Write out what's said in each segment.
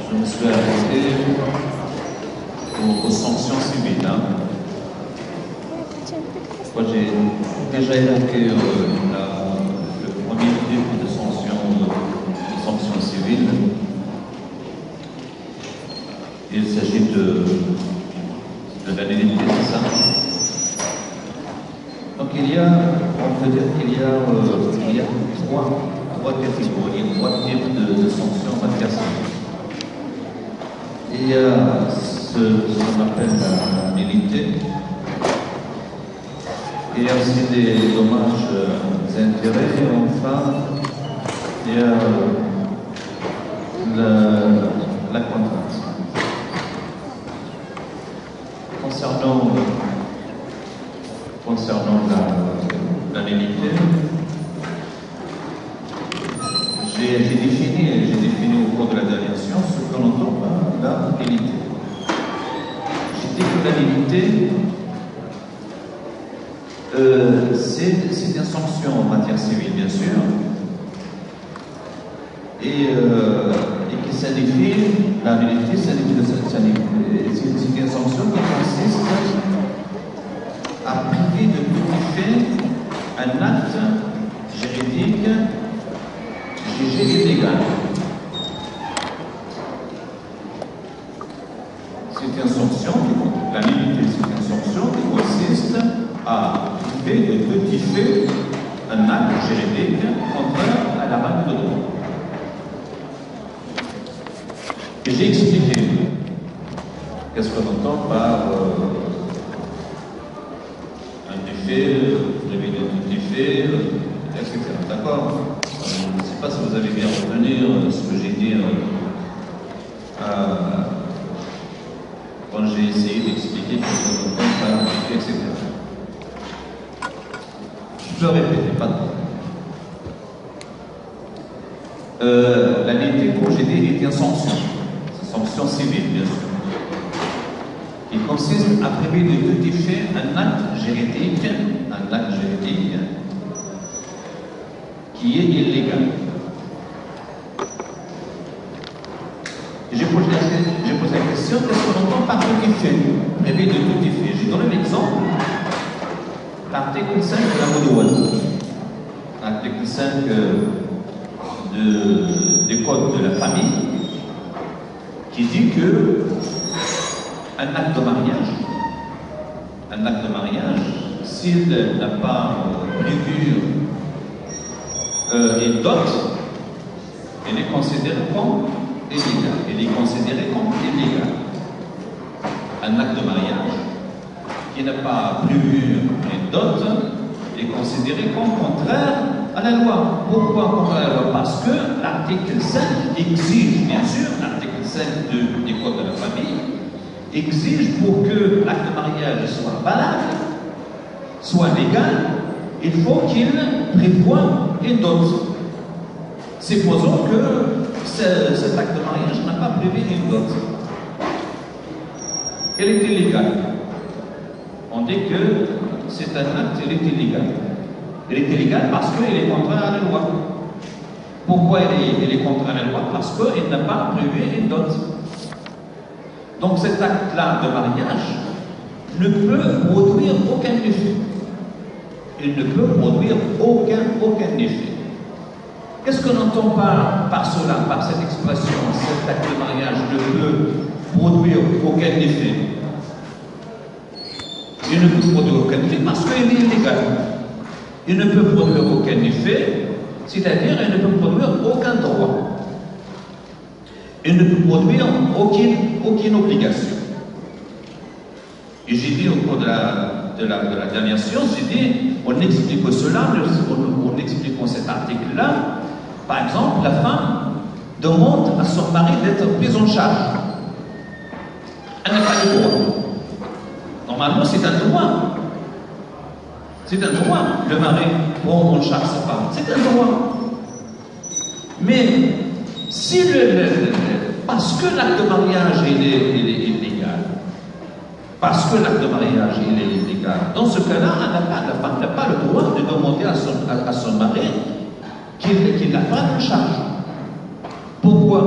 je me suis arrêté aux sanctions civiles. Moi, j'ai déjà évoqué le premier type de sanctions civiles. Il s'agit de l'annualité, c'est ça? Donc on peut dire qu'il y a trois catégories, trois types de sanctions en matière civile. Il y a ce qu'on appelle l'annualité. Il y a aussi des dommages et intérêts, et enfin, il y a la contrainte. Concernant l'annualité, j'ai défini au cours de la dernière séance ce qu'on entend par l'annualité. J'ai dit que l'annualité, c'est une sanction en matière civile, bien sûr, et qui signifie, l'annualité, c'est une sanction qui consiste à priver de tout fait un acte juridique jugé illégal. C'est une sanction, l'annualité, c'est une sanction qui consiste à priver de petit fait un acte juridique contraire à la règle de droit. Et j'ai expliqué qu'est-ce qu'on entend par un défait, privé de tout défait, etc. D'accord? Je ne sais pas si vous avez bien retenu ce que j'ai dit quand j'ai essayé d'expliquer qu'est-ce qu'on entend par un défait, etc. Je peux répéter, pas de problème. L'annualité, comme j'ai dit, est une sanction. C'est une sanction civile, bien sûr. Il consiste à priver de tout effet un acte juridique qui est illégal. J'ai posé la question, qu'est-ce qu'on entend par tout effet? Priver de tout effet. J'ai donné l'exemple, l'article 5 de la Modouane. L'article 5 du Code de la famille, qui dit que un acte de mariage, s'il n'a pas prévu une dot, il est considéré comme illégal. Il est considéré comme illégal. Un acte de mariage qui n'a pas prévu une dot est considéré comme contraire à la loi. Pourquoi contraire à la loi? Parce que l'article 5 exige, bien sûr, l'article 5 du Code de la famille, exige pour que l'acte de mariage soit valable, soit légal, il faut qu'il prévoie une dot. Supposons que cet acte de mariage n'a pas prévu une dot. Elle est illégale. On dit que c'est un acte, il est illégal. Il est illégal parce qu'il est contraire à la loi. Pourquoi il est contraire à la loi? Parce qu'il n'a pas prévu une dot. Donc cet acte-là de mariage ne peut produire aucun effet. Il ne peut produire aucun effet. Qu'est-ce qu'on entend par cela, par cette expression? Cet acte de mariage ne peut produire aucun effet. Il ne peut produire aucun effet parce qu'il est illégal. Il ne peut produire aucun effet, c'est-à-dire il ne peut produire aucun droit. Il ne peut produire aucune obligation. Et j'ai dit au cours de la dernière séance, j'ai dit, on explique cela, on explique cet article-là. Par exemple, la femme demande à son mari d'être prise en charge. Elle n'a pas le droit. Normalement, c'est un droit. C'est un droit. Le mari prend en charge sa femme. C'est un droit. Mais si parce que l'acte de mariage il est illégal, parce que l'acte de mariage il est illégal, dans ce cas-là, la femme n'a pas le droit de demander à son mari qu'il la prenne en charge. Pourquoi?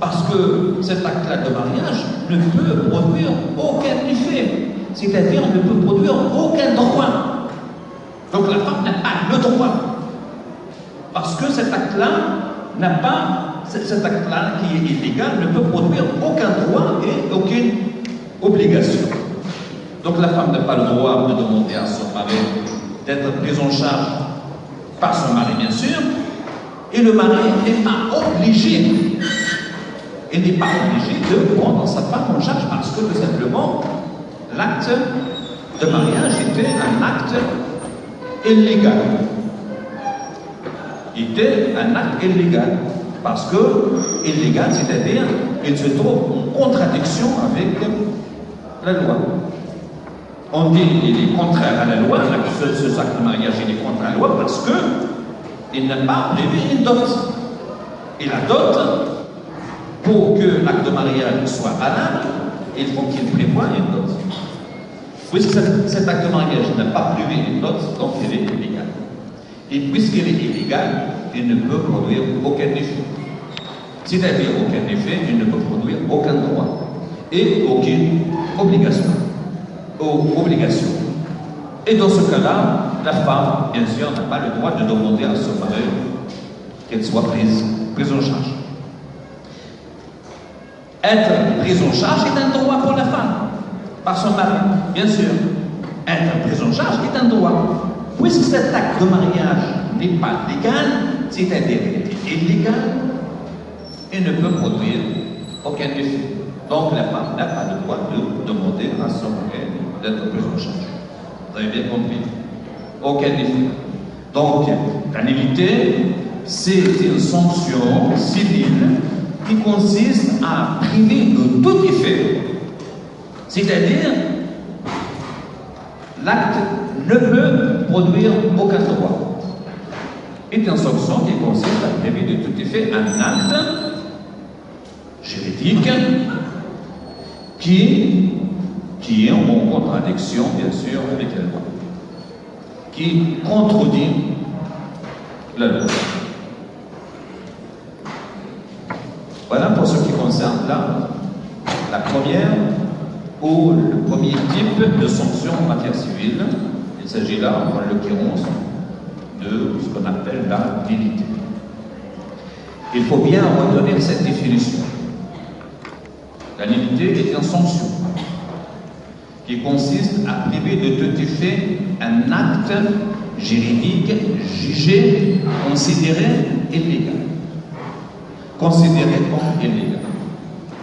Parce que cet acte-là de mariage ne peut produire aucun effet. C'est-à-dire ne peut produire aucun droit. Donc la femme n'a pas le droit. Parce que cet acte-là n'a pas, cet acte-là qui est illégal ne peut produire aucun droit et aucune obligation. Donc la femme n'a pas le droit de demander à son mari d'être prise en charge par son mari, bien sûr, et le mari n'est pas obligé. Il n'est pas obligé de prendre sa femme en charge parce que tout simplement l'acte de mariage était un acte illégal. Il était un acte illégal. Parce que illégal, c'est-à-dire il se trouve en contradiction avec la loi. On dit qu'il est contraire à la loi, ce acte de mariage il est contraire à la loi parce qu'il n'a pas prévu une dot. Et la dot, pour que l'acte de mariage soit valable, il faut qu'il prévoie une dot. Puisque cet acte de mariage n'a pas prévu une dot, donc il est illégal. Et puisqu'il est illégal, il ne peut produire aucun effet. C'est-à-dire aucun effet, il ne peut produire aucun droit et aucune obligation. Et dans ce cas-là, la femme, bien sûr, n'a pas le droit de demander à son mari qu'elle soit prise en charge. Être prise en charge est un droit pour la femme, par son mari, bien sûr. Être prise en charge est un droit. Puisque cet acte de mariage n'est pas légal, c'est-à-dire qu'il est illégal, il ne peut produire aucun effet. Donc la femme n'a pas le droit de demander à son mari d'être prise en charge. Vous avez bien compris? Aucun effet. Donc, la nullité, c'est une sanction civile qui consiste à priver de tout effet. C'est-à-dire, l'acte ne peut produire aucun droit. C'est une sanction qui consiste à priver de tout effet un acte juridique qui est en contradiction, bien sûr, avec la loi, qui contredit la loi. Voilà pour ce qui concerne la première ou le premier type de sanction en matière civile. Il s'agit là, en l'occurrence, de ce qu'on appelle la nullité. Il faut bien retenir cette définition. La nullité est une sanction qui consiste à priver de tout effet un acte juridique jugé, considéré illégal. Considéré comme illégal.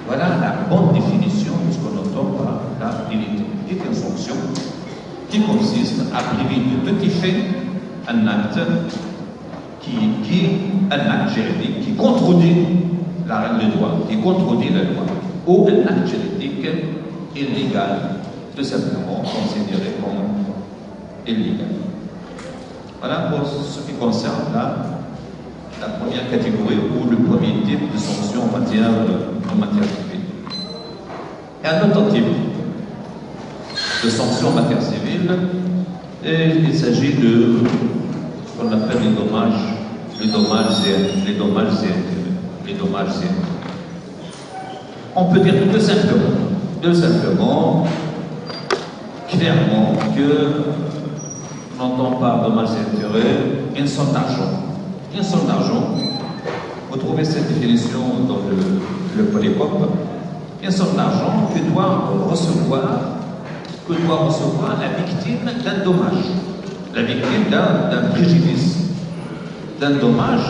Voilà la bonne définition de ce qu'on entend par la nullité. C'est une sanction qui consiste à priver de tout effet un acte un acte juridique qui contredit la règle de droit, qui contredit la loi, ou un acte juridique illégal, tout simplement considéré comme illégal. Voilà pour ce qui concerne la première catégorie ou le premier type de sanction en matière civile. Et un autre type de sanction en matière civile, et il s'agit de ce qu'on appelle les dommages et intérêts. On peut dire tout simplement, clairement, que on n'entend pas dommages et intérêts, une somme d'argent. Une somme d'argent, vous trouvez cette définition dans le Polycope, une somme d'argent que doit recevoir la victime d'un dommage, la victime d'un préjudice, d'un dommage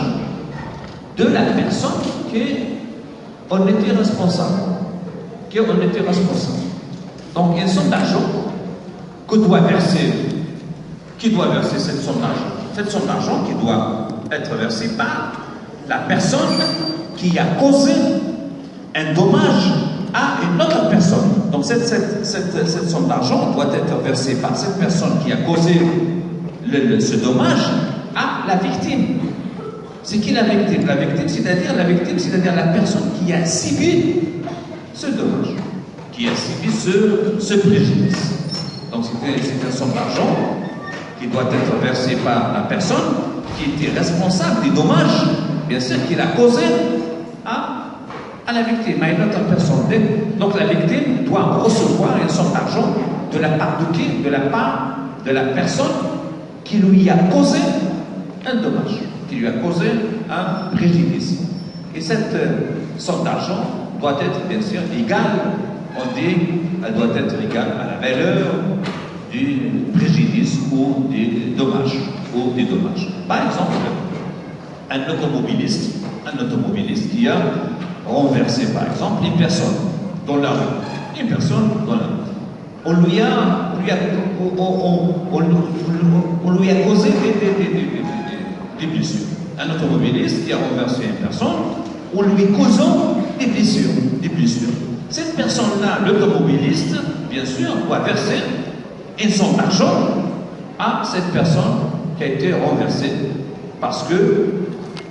de la personne qui en était responsable. Donc, une somme d'argent que doit verser, qui doit verser cette somme d'argent? Cette somme d'argent qui doit être versée par la personne qui a causé un dommage à une autre personne. Donc, cette somme d'argent doit être versée par cette personne qui a causé ce dommage à la victime. C'est qui la victime? La victime, c'est-à-dire la personne qui a subi ce dommage, qui a subi ce préjudice. Donc c'est une somme d'argent qui doit être versée par la personne qui était responsable des dommages, bien sûr, qu'il a causé à à la victime, à une autre personne. Donc la victime doit recevoir une somme d'argent de la part de qui? De la part de la personne qui lui a causé un dommage, qui lui a causé un préjudice. Et cette somme d'argent doit être bien sûr égale, on dit, elle doit être égale à la valeur du préjudice ou des dommages. Par exemple, un automobiliste qui a renversé, par exemple, une personne dans la rue. On lui a causé des blessures. Un automobiliste qui a renversé une personne, on lui causant des blessures. Cette personne-là, l'automobiliste, bien sûr, doit verser une somme d'argent à cette personne qui a été renversée. Parce que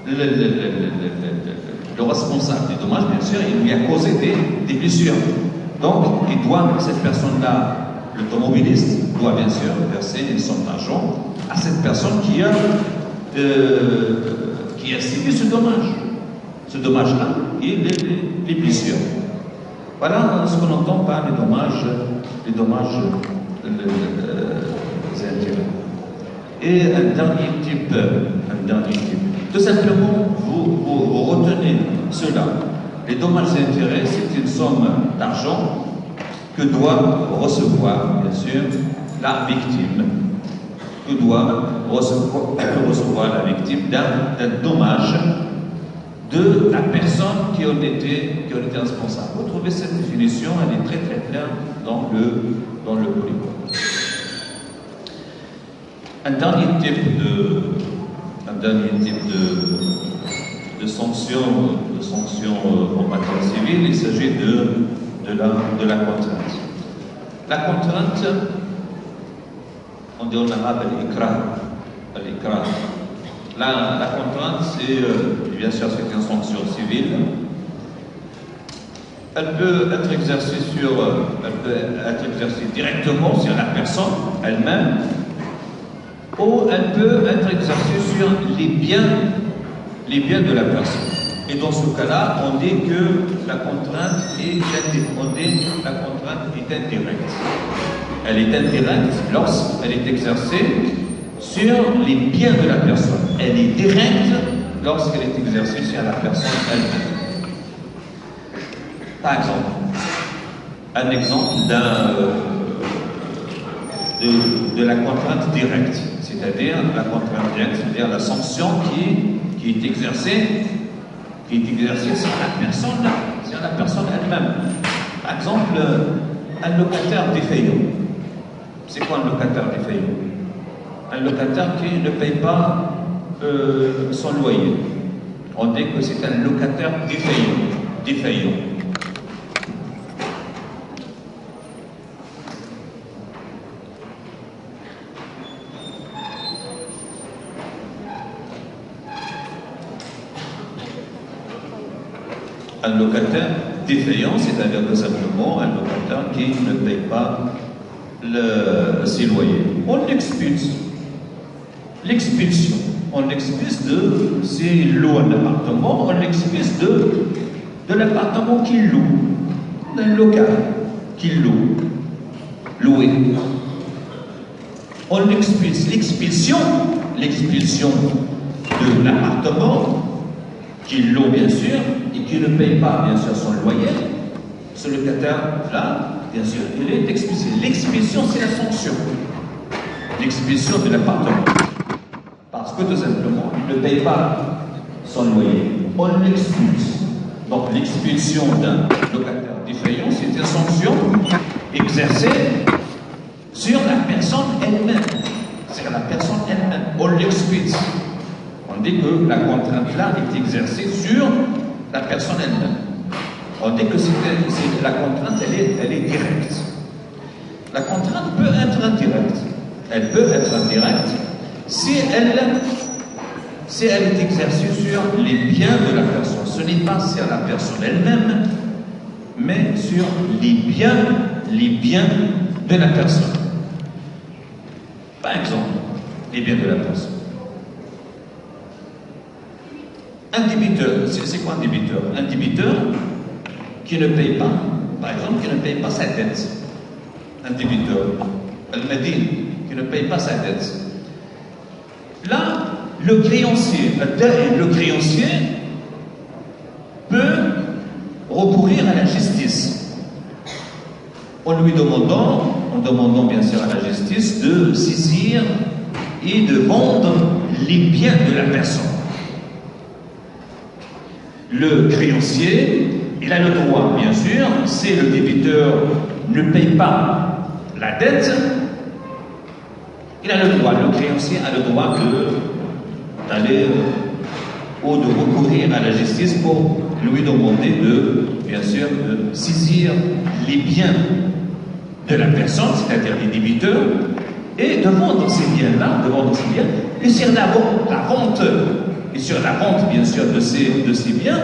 le responsable des dommages, bien sûr, il lui a causé des blessures. Donc, cette personne-là, l'automobiliste, doit bien sûr verser une somme d'argent à cette personne qui a subi ce dommage. Ce dommage-là et les blessures. Voilà ce qu'on entend par les dommages intérêts. Et un dernier type. Tout simplement, vous retenez cela. Les dommages et intérêts, c'est une somme d'argent que doit recevoir, bien sûr, la victime. Que doit recevoir la victime d'un dommage de la personne qui en était responsable. Vous trouvez cette définition, elle est très très claire dans le polycode. Un dernier type de sanctions en matière civile, il s'agit de la contrainte. La contrainte, on dit en arabe al-ikra. La contrainte, c'est, bien sûr, c'est une sanction civile. Elle peut être exercée directement sur la personne elle-même, ou elle peut être exercée sur les biens de la personne. Et dans ce cas-là, on dit que la contrainte est indirecte. Elle est indirecte lorsqu'elle est exercée sur les biens de la personne. Elle est directe lorsqu'elle est exercée sur la personne elle-même. Par exemple, un exemple de la contrainte directe, c'est-à-dire la contrainte directe, c'est-à-dire la sanction qui est exercée sur la personne elle-même. Par exemple, un locataire défaillant. C'est quoi un locataire défaillant? Un locataire qui ne paye pas son loyer. On dit que c'est un locataire défaillant. Un locataire défaillant, c'est-à-dire tout simplement un locataire qui ne paye pas ses loyers. On l'expulse. L'expulsion. On l'expulse de ses lots en appartement, on l'expulse de l'appartement qu'il loue, d'un local qu'il loue, loué. On l'expulse. L'expulsion de l'appartement qu'il loue, bien sûr, et qui ne paye pas, bien sûr, son loyer, ce locataire-là, bien sûr, il est expulsé. L'expulsion, c'est la sanction. L'expulsion de l'appartement. Parce que, tout simplement, il ne paye pas son loyer. On l'expulse. Donc, l'expulsion d'un locataire défaillant, c'est une sanction exercée sur la personne elle-même. C'est la personne elle-même. On l'expulse. On dit que la contrainte-là est exercée sur la personne elle-même. On dit que la contrainte, elle est directe. La contrainte peut être indirecte. Elle peut être indirecte si elle est exercée sur les biens de la personne. Ce n'est pas sur la personne elle-même, mais sur les biens de la personne. Par exemple, les biens de la personne. Un débiteur, c'est quoi un débiteur? Un débiteur, qui ne paye pas, par exemple, qui ne paye pas sa dette, un débiteur, Al-Madin, qui ne paye pas sa dette. Là, le créancier peut recourir à la justice en lui demandant bien sûr à la justice de saisir et de vendre les biens de la personne. Le créancier, il a le droit, bien sûr, si le débiteur ne paye pas la dette, il a le droit, le créancier a le droit d'aller ou de recourir à la justice pour lui demander bien sûr, de saisir les biens de la personne, c'est-à-dire les débiteurs, et de vendre ces biens-là, et sur la vente, bien sûr, de ces biens,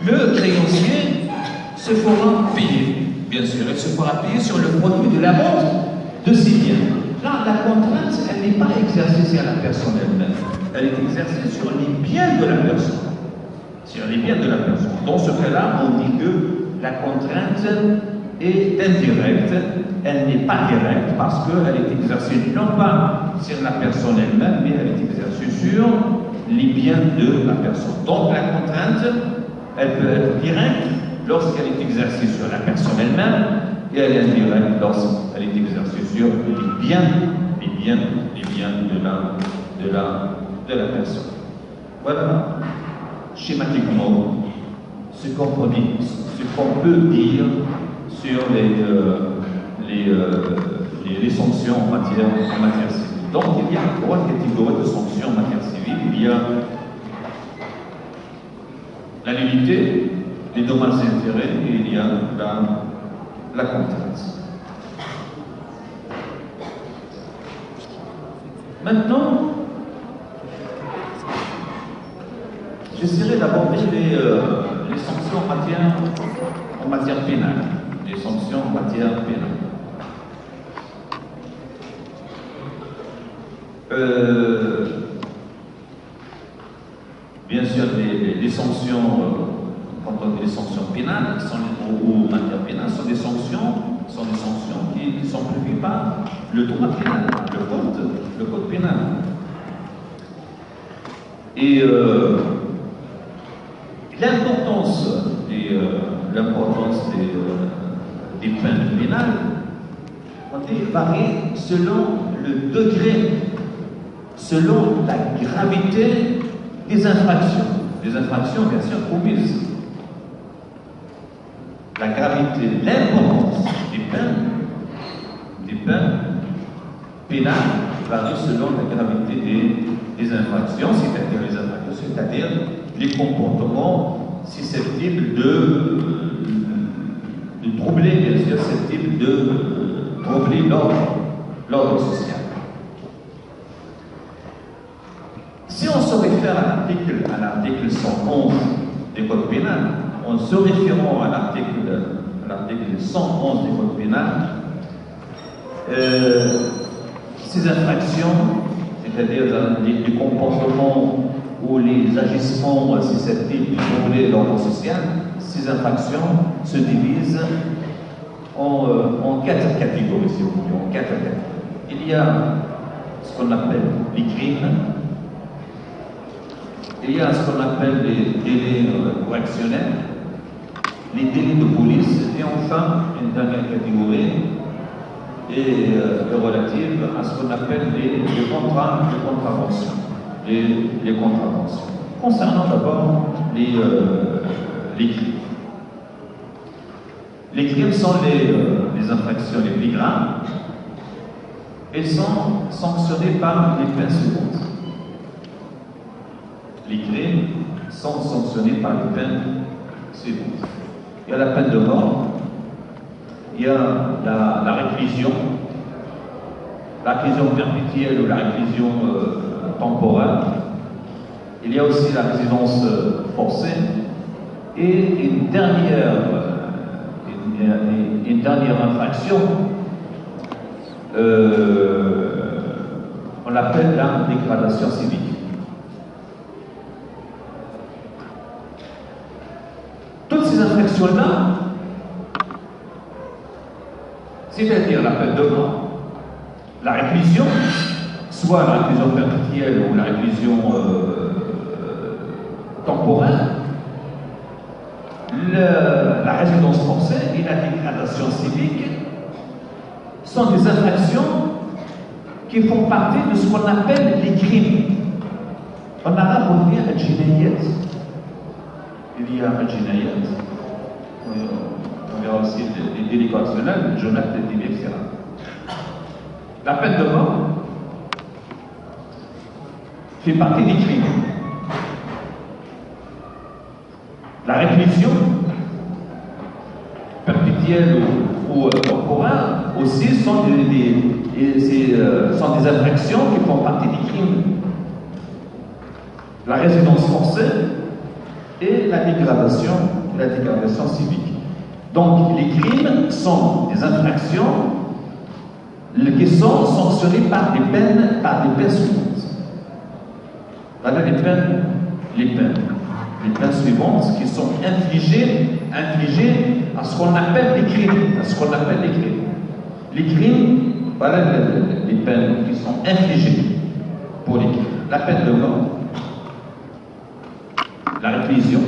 le créancier se fera payer, bien sûr, il se fera payer sur le produit de la vente de ces biens. Là, la contrainte, elle n'est pas exercée sur la personne elle-même, elle est exercée sur les biens de la personne. Dans ce cas-là, on dit que la contrainte est indirecte, elle n'est pas directe parce qu'elle est exercée non pas sur la personne elle-même, mais elle est exercée sur les biens de la personne. Donc la contrainte, elle peut être directe lorsqu'elle est exercée sur la personne elle-même et elle est indirecte lorsqu'elle est exercée sur les biens de la personne. Voilà, schématiquement, ce qu'on peut dire sur les sanctions en matière civile. Donc il y a trois catégories de sanctions en matière civile. Il y a la nullité, les dommages et intérêts, et il y a la contrainte. Maintenant, j'essaierai d'aborder les sanctions en matière pénale. Les sanctions en matière pénale. Bien sûr, les sanctions, quand on dit les sanctions pénales, ou matière pénale, sont des sanctions qui sont prévues par le droit pénal, le code pénal. Et l'importance des peines pénales varie selon le degré, selon la gravité des infractions. Les infractions, bien sûr, commises. La gravité, l'importance des peines pénales varie selon la gravité des infractions, c'est-à-dire les comportements susceptibles de troubler, bien sûr, susceptibles de troubler l'ordre social. Si on se réfère à l'article 111 du Code pénal, en se référant à l'article 111 du Code pénal, ces infractions, c'est-à-dire les comportements ou les agissements susceptibles de troubler l'ordre social, ces infractions se divisent en quatre catégories, si vous voulez, Il y a ce qu'on appelle les crimes, il y a ce qu'on appelle les délais correctionnels, les délits de police, et enfin, une dernière catégorie est relative à ce qu'on appelle les contraventions. Les contraventions. Concernant d'abord les crimes. Les crimes sont les infractions les plus graves. Elles sont sanctionnées par les peines suivantes. Les crimes sont sanctionnés par les peines suivantes. Il y a la peine de mort, il y a la réclusion perpétuelle ou la réclusion temporaire. Il y a aussi la résidence forcée et une dernière infraction, on l'appelle la dégradation civique. Toutes ces infractions-là c'est-à-dire la peine de mort, la réclusion, soit la réclusion perpétuelle ou la réclusion temporaire, la résidence forcée et la dégradation civique sont des infractions qui font partie de ce qu'on appelle les crimes. En arabe, on dit al-jinayat. Il y a al-jinayat. On verra aussi les délits correctionnels, le jonat, les délits, etc. La peine de mort fait partie des crimes. La réclusion perpétuelle ou temporaire aussi sont des infractions qui font partie des crimes. La résidence forcée et la dégradation civique. Donc les crimes sont des infractions qui sont sanctionnés par des peines suivantes. Voilà les peines suivantes qui sont infligées à ce qu'on appelle les crimes. Les crimes, voilà les peines qui sont infligées pour les crimes. La peine de mort, la réclusion,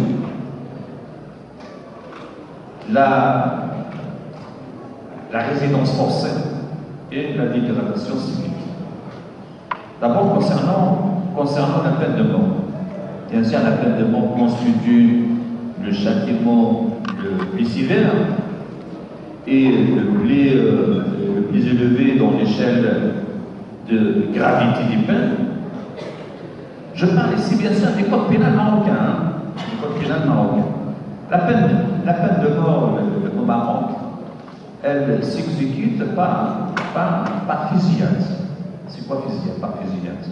la résidence forcée et la dégradation civique. D'abord, concernant la peine de mort. Bien sûr, la peine de mort constitue le châtiment le plus sévère et le plus élevé dans l'échelle de gravité des peines. Je parle ici bien sûr du code pénal marocain. La peine de mort au Maroc, elle s'exécute par fusillade. C'est quoi fusillade? Par fusillade.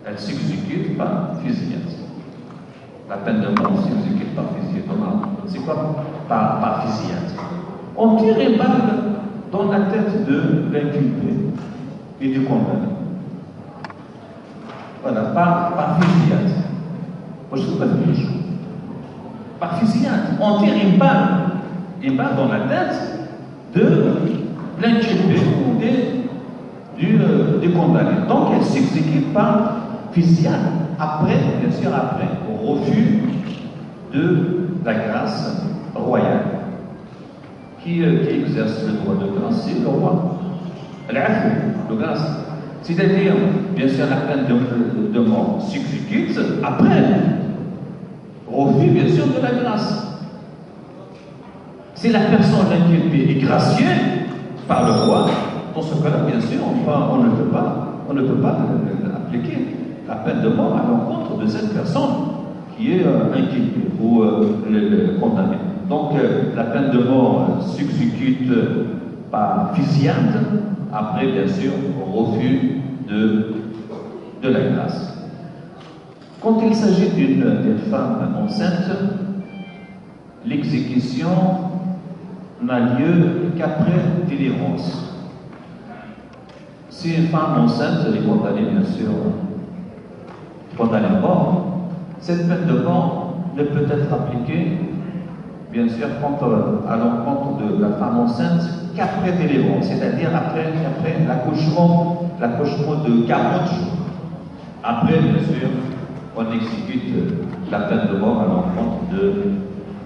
Elle s'exécute par fusillade. La peine de mort s'exécute par fusillade. C'est quoi par fusillade? On tire une balle dans la tête de l'inculpé et du condamné. Voilà, par fusillade. Moi, je ne sais pas dire les choses. Par fusillade. On tire une balle dans la tête de l'inculpé ou du condamné. Donc, elle s'exécute par fusillade. Après, bien sûr, au refus de la grâce royale. Qui exerce le droit de grâce, c'est le roi. Le grâce. C'est-à-dire, bien sûr, la peine de mort s'exécute après refus, bien sûr, de la grâce. Si la personne inculpée est graciée par le roi, dans ce cas-là, bien sûr, on ne peut pas appliquer la peine de mort à l'encontre de cette personne qui est inculpée ou condamnée. Donc, la peine de mort s'exécute par fusillade, après, bien sûr, refus de la grâce. Quand il s'agit d'une femme enceinte, l'exécution n'a lieu qu'après délivrance. Si une femme enceinte est condamnée, bien sûr, condamnée à mort, cette peine de mort ne peut être appliquée, bien sûr, à l'encontre de la femme enceinte qu'après délivrance, c'est-à-dire après l'accouchement de 40 jours. Après, bien sûr, on exécute la peine de mort à l'encontre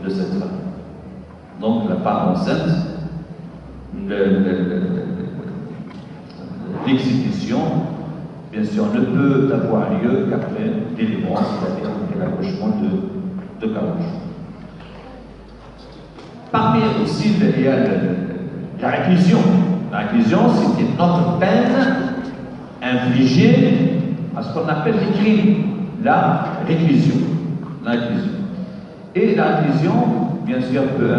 de cette femme. Donc, la femme enceinte, l'exécution, bien sûr, ne peut avoir lieu qu'après délivrance, c'est-à-dire après l'accouchement de 40 jours. Parmi aussi, il y a la réclusion. La réclusion, c'est une autre peine infligée à ce qu'on appelle les crimes. La réclusion. Et la réclusion, bien sûr, peut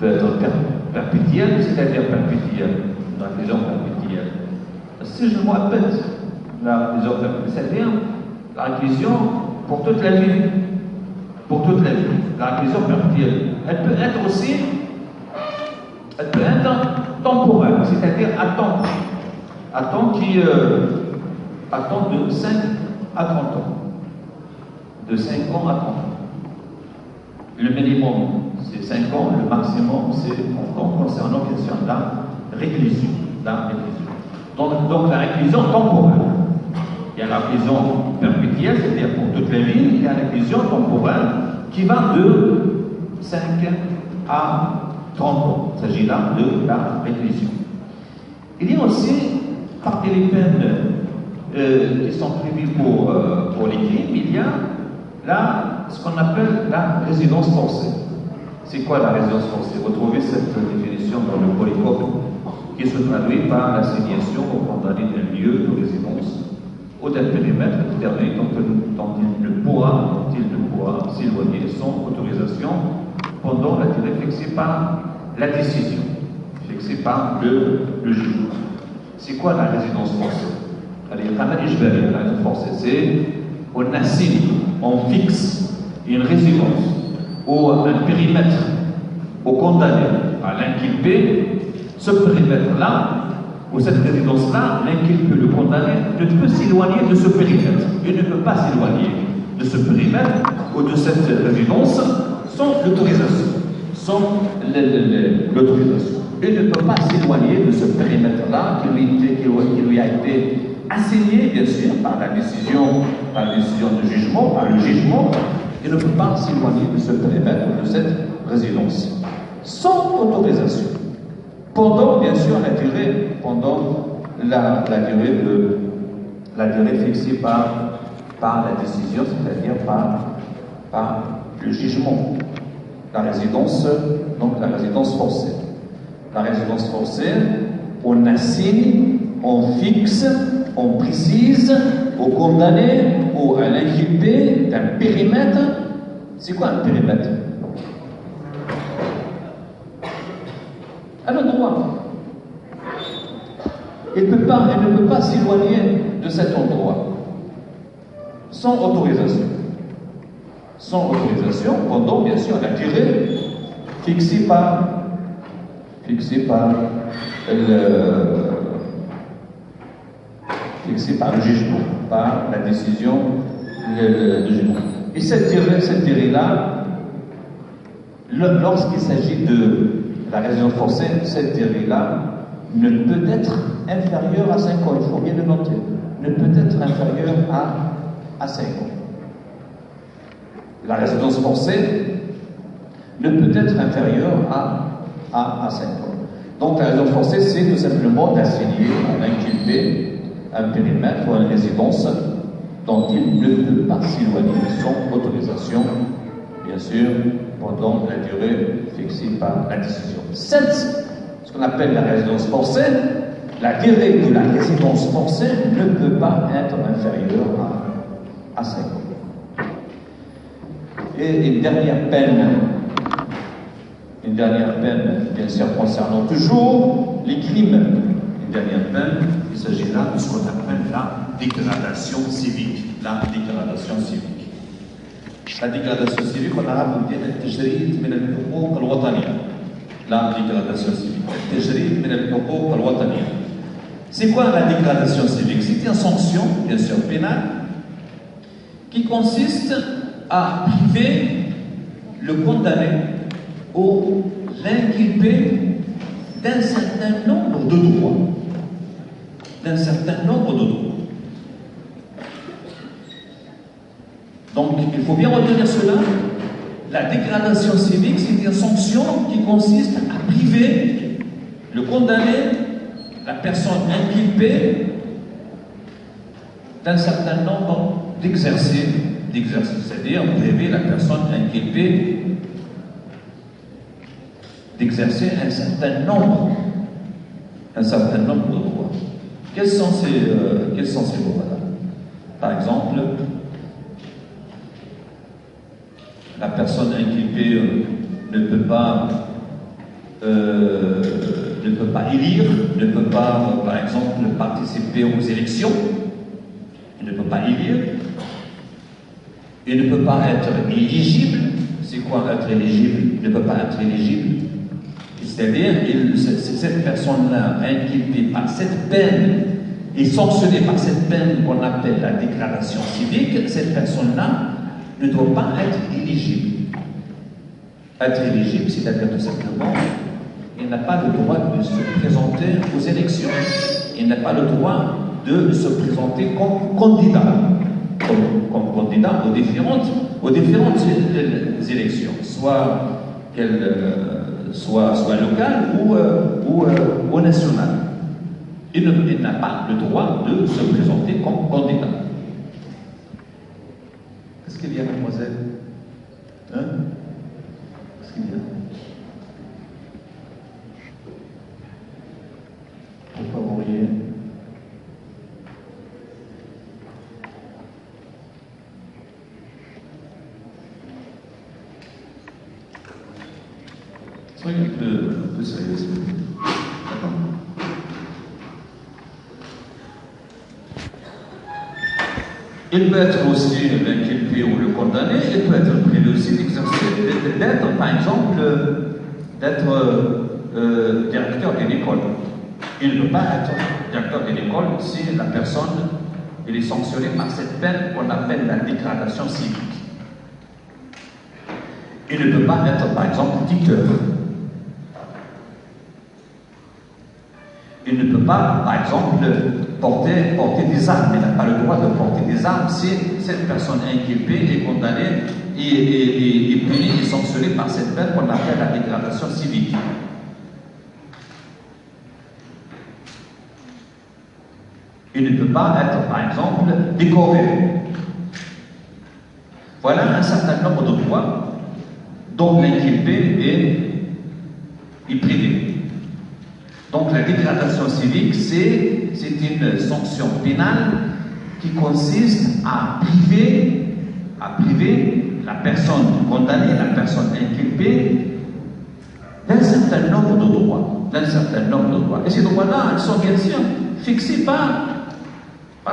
être perpétuelle, c'est-à-dire perpétuelle. La réclusion perpétuelle. Si je me répète, la réclusion perpétuelle, c'est-à-dire la réclusion pour toute la vie. Pour toute la vie. La réclusion perpétuelle. Elle peut être aussi temporaire, c'est-à-dire à temps de 5 à 30 ans. De 5 ans à 30 ans. Le minimum, c'est 5 ans, le maximum, c'est 30 ans, concernant la question de la réclusion. Donc la réclusion temporaire. Il y a la réclusion perpétuelle, c'est-à-dire pour toute la vie, il y a la réclusion temporaire qui va de 5 à 30 ans. Il s'agit là de la réclusion. Il y a aussi, parmi les peines qui sont prévues pour les crimes, il y a ce qu'on appelle la résidence forcée. C'est quoi la résidence forcée? Vous trouvez cette définition dans le Polycope qui se traduit par l'assignation au condamné d'un lieu de résidence ou d'un périmètre déterminé dont il ne pourra s'éloigner sans autorisation pendant la durée fixée par la décision, fixée par le jugement. C'est quoi la résidence forcée? La résidence forcée, c'est on assigne, on fixe une résidence ou un périmètre au condamné, à l'inculpé. Ce périmètre-là, ou cette résidence-là, l'inculpé, le condamné, ne peut s'éloigner de ce périmètre. Il ne peut pas s'éloigner de ce périmètre ou de cette résidence sans l'autorisation. Sans l'autorisation. Il ne peut pas s'éloigner de ce périmètre-là qui lui a été assigné, bien sûr, par la décision de jugement, par le jugement. Il ne peut pas s'éloigner de ce périmètre ou de cette résidence sans autorisation. Pendant, bien sûr, la durée fixée par la décision, c'est-à-dire par le jugement. La résidence forcée. La résidence forcée, on assigne, on fixe, on précise au condamné ou à l'inculpé d'un périmètre. C'est quoi un périmètre? Un endroit. Il ne peut pas s'éloigner de cet endroit sans autorisation. Sans autorisation, pendant bien sûr la durée fixée par le jugement, par la décision du jugement. Et cette durée-là, lorsqu'il s'agit de la résidence forcée, cette durée-là ne peut être inférieure à 5 ans, il faut bien le noter, ne peut être inférieure à 5 ans. La résidence forcée ne peut être inférieure à 5 ans. Donc la résidence forcée, c'est tout simplement d'assigner à l'inculpé un périmètre ou une résidence dont il ne peut pas s'éloigner sans autorisation, bien sûr, pendant la durée fixée par la décision. Ce qu'on appelle la résidence forcée, la durée de la résidence forcée ne peut pas être inférieure à 5 ans. Et une dernière peine, bien sûr, concernant toujours les crimes. Une dernière peine, il s'agit là de ce qu'on appelle la dégradation civique. La dégradation civique. La dégradation civique, on a dit التجريد من الحقوق الوطنية. La dégradation civique. التجريد من الحقوق الوطنية. C'est quoi la dégradation civique? C'est une sanction, bien sûr, pénale, qui consiste à priver le condamné ou l'inculpé d'un certain nombre de droits. Donc, il faut bien retenir cela. La dégradation civique, c'est une sanction qui consiste à priver le condamné, la personne inculpée, d'un certain nombre d'exercices, c'est-à-dire priver la personne inculpée d'exercer un certain nombre de droits. Quels sont ces droits-là? Par exemple, la personne inculpée ne peut pas élire, ne peut pas, par exemple, participer aux élections, il ne peut pas élire, il ne peut pas être éligible. C'est quoi être éligible? Il ne peut pas être éligible. C'est-à-dire, cette personne-là, inculpée par cette peine et sanctionnée par cette peine qu'on appelle la dégradation civique, cette personne-là ne doit pas être éligible. être éligible, c'est-à-dire tout simplement, il n'a pas le droit de se présenter aux élections. Il n'a pas le droit de se présenter comme candidat, comme candidat aux différentes élections, soit locales ou nationales. Il n'a pas le droit de se présenter comme candidat. Qu'est-ce qu'il y a, mademoiselle? Hein? Qu'est-ce qu'il y a? Pourquoi vous riez? Soyez un peu sérieux, s'il vous plaît. D'accord? Il peut être aussi l'inculpé ou le condamné, il peut être privé aussi d'exercer, d'être, par exemple, directeur d'une école. Il ne peut pas être directeur d'une école si la personne est sanctionnée par cette peine qu'on appelle la dégradation civique. Il ne peut pas être, par exemple, dicteur. Il ne peut pas, par exemple, porter des armes. Il n'a pas le droit de porter des armes si cette personne inculpée est condamnée et punie et sanctionnée par cette peine qu'on appelle la dégradation civique. Il ne peut pas être, par exemple, décoré. Voilà un certain nombre de droits dont l'inculpé est privé. Donc la dégradation civique, c'est une sanction pénale qui consiste à priver la personne condamnée, la personne inculpée, d'un certain nombre de droits. Et ces droits-là, ils sont bien sûr fixés par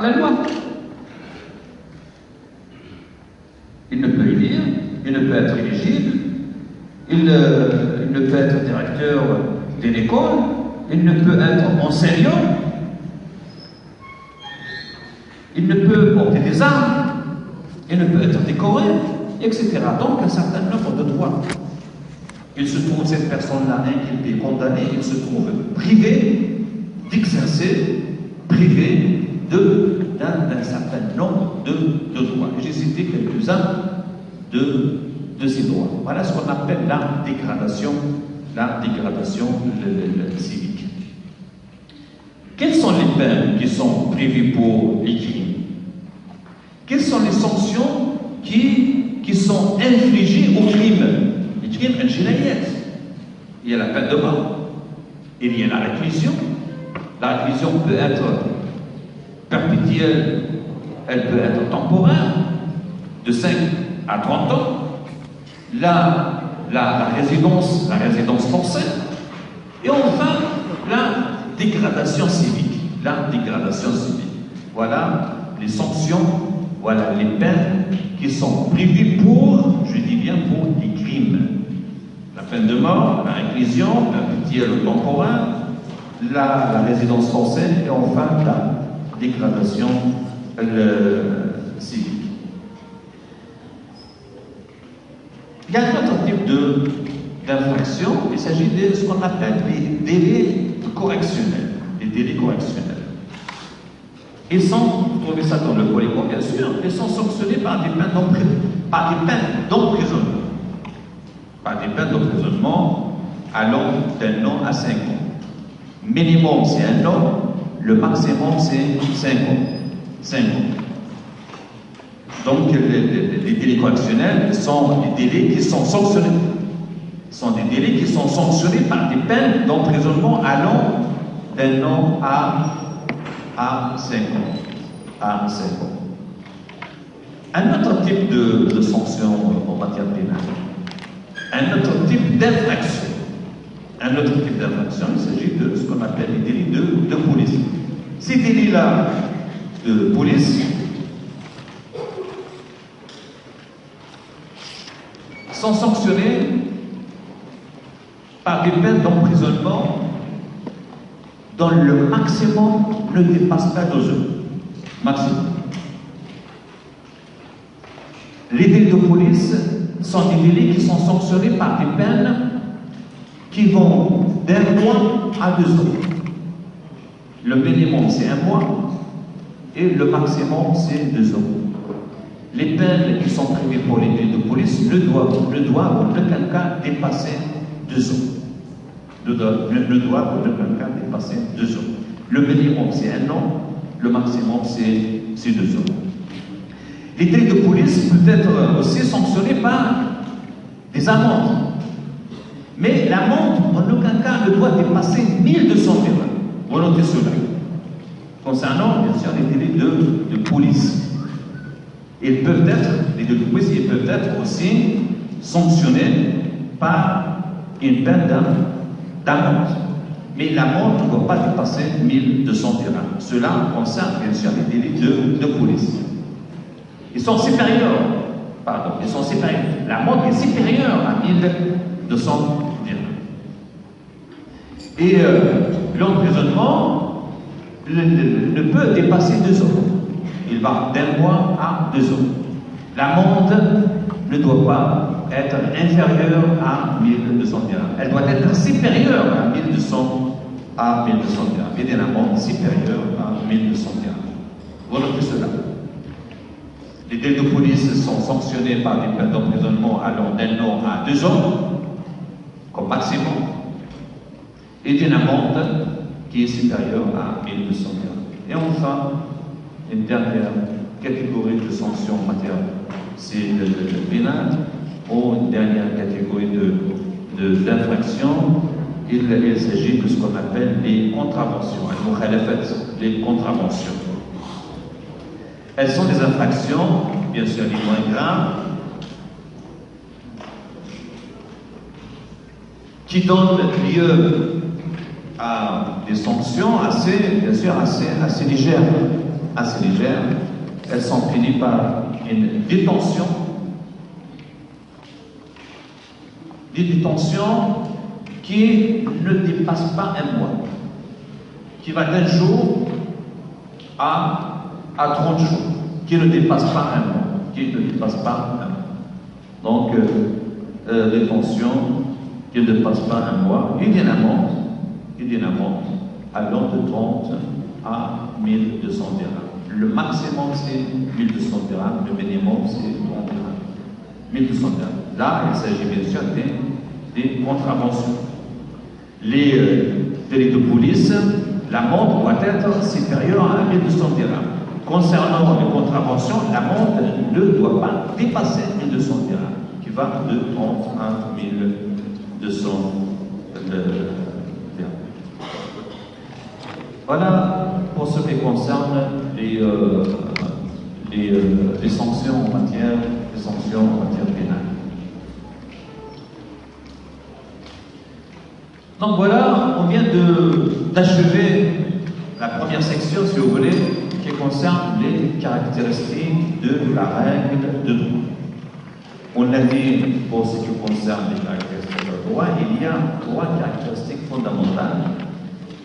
la loi. Il ne peut élire, il ne peut être éligible, il ne peut être directeur d'une école, il ne peut être enseignant, il ne peut porter des armes, il ne peut être décoré, etc. Donc un certain nombre de droits. Il se trouve, cette personne-là, inculpée, condamnée, il se trouve privé d'exercer, privé d'un certain nombre de droits. J'ai cité quelques-uns de ces droits. Voilà ce qu'on appelle la dégradation civique. Quelles sont les peines qui sont prévues pour les crimes? Quelles sont les sanctions qui sont infligées aux crimes? Les crimes al-jinayat. Il y a la peine de mort. Il y a la réclusion. La réclusion peut être perpétuelle, elle peut être temporaire, de 5 à 30 ans. La résidence forcée. Et enfin, la dégradation civique. Voilà les sanctions, voilà les peines qui sont prévues pour, je dis bien pour les crimes. La peine de mort, la réclusion, perpétuelle ou temporaire, la résidence forcée et enfin la dégradation civique. Il y a un autre type d'infraction, il s'agit de ce qu'on appelle les délais correctionnels. Les délais correctionnels. Ils sont, vous trouvez ça dans le Code pénal, bien sûr, ils sont sanctionnés par des peines d'emprisonnement. Par des peines d'emprisonnement allant d'1 an à 5 ans. Minimum c'est 1 an, le maximum c'est 5 ans. 5 ans. Donc les délais correctionnels sont des délais qui sont sanctionnés. Sont des délais qui sont sanctionnés par des peines d'emprisonnement allant d'1 an à 5 ans. Un autre type de sanction en matière pénale. Un autre type d'infraction. Il s'agit de ce qu'on appelle les délits de police. Ces délits-là de police sont sanctionnés par des peines d'emprisonnement dont le maximum ne dépasse pas 2 ans. Maximum. Les délits de police sont des délits qui sont sanctionnés par des peines qui vont d'1 mois à 2 ans. Le minimum, c'est 1 mois et le maximum, c'est 2 ans. Les peines qui sont prévues pour les délits de police ne doivent en aucun cas dépasser 2 ans. Ne doivent en aucun cas dépasser 2 ans. Le minimum, c'est 1 an. Le maximum, c'est 2 ans. Les délits de police peuvent être aussi sanctionnés par des amendes. Mais l'amende, en aucun cas, ne doit dépasser 1200 dirhams. Vous notez cela. Concernant, bien sûr, les délits de police. Les délits de police, ils peuvent être aussi sanctionnés par une peine d'amende. Mais l'amende ne doit pas dépasser 1200 dirhams. Cela concerne, bien sûr, les délits de police. Ils sont supérieurs. L'amende est supérieure à 1200 dirhams. Et l'emprisonnement ne peut dépasser 2 ans. Il va d'1 mois à 2 ans. L'amende ne doit pas être inférieure à 1200 dirhams. Elle doit être supérieure à 1200 dirhams. Et une amende supérieure à 1200 dirhams. Vous notez cela. Les délits de police sont sanctionnés par des peines d'emprisonnement allant d'1 an à 2 ans, comme maximum, et d'une amende qui est supérieure à 1200 dirhams. Et enfin, une dernière catégorie de sanctions en matière, c'est le pénal, ou une dernière catégorie d'infractions. Il s'agit de ce qu'on appelle les contraventions, les contraventions. Elles sont des infractions, bien sûr, les moins graves, qui donnent lieu à des sanctions assez légères. Elles sont punies par une détention. Des détentions qui ne dépassent pas 1 mois, qui va d'1 jour à 30 jours, qui ne dépasse pas 1 mois, Donc, détention qui ne dépasse pas 1 mois, et d'une amende allant de 30 à 1200 dirhams. Le maximum, c'est 1200 dirhams, le minimum, c'est 30 dirhams. 1200 dirhams. Là, il s'agit bien sûr des contraventions. Les délits de police, l'amende doit être supérieure à 1200 dirhams. Concernant les contraventions, l'amende ne doit pas dépasser 1200 dirhams, qui va de 30 à 1200 dirhams. Voilà pour ce qui concerne les sanctions en matière pénale. Donc voilà, on vient d'achever la première section, si vous voulez, qui concerne les caractéristiques de la règle de droit. On a dit, pour ce qui concerne les caractéristiques de droit, il y a 3 caractéristiques fondamentales.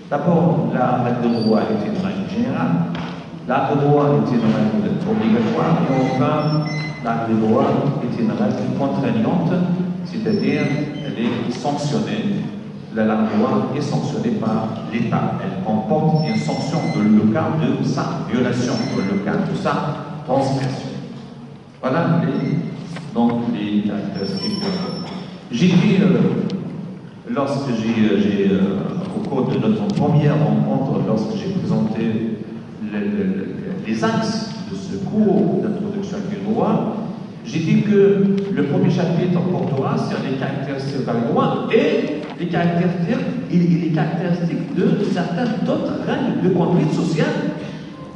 D'abord, la règle de droit est une règle générale, la règle de droit est une règle obligatoire, et enfin, la règle de droit est une règle contraignante, c'est-à-dire elle est sanctionnée. La loi est sanctionnée par l'État. Elle comporte une sanction dans le cas de sa violation, dans le cas de sa transgression. Voilà les caractéristiques. J'ai dit, lorsque au cours de notre première rencontre, lorsque j'ai présenté les axes de ce cours d'introduction du droit, j'ai dit que le premier chapitre portera sur les caractéristiques du droit et les caractéristiques de certaines d'autres règles de conduite sociale.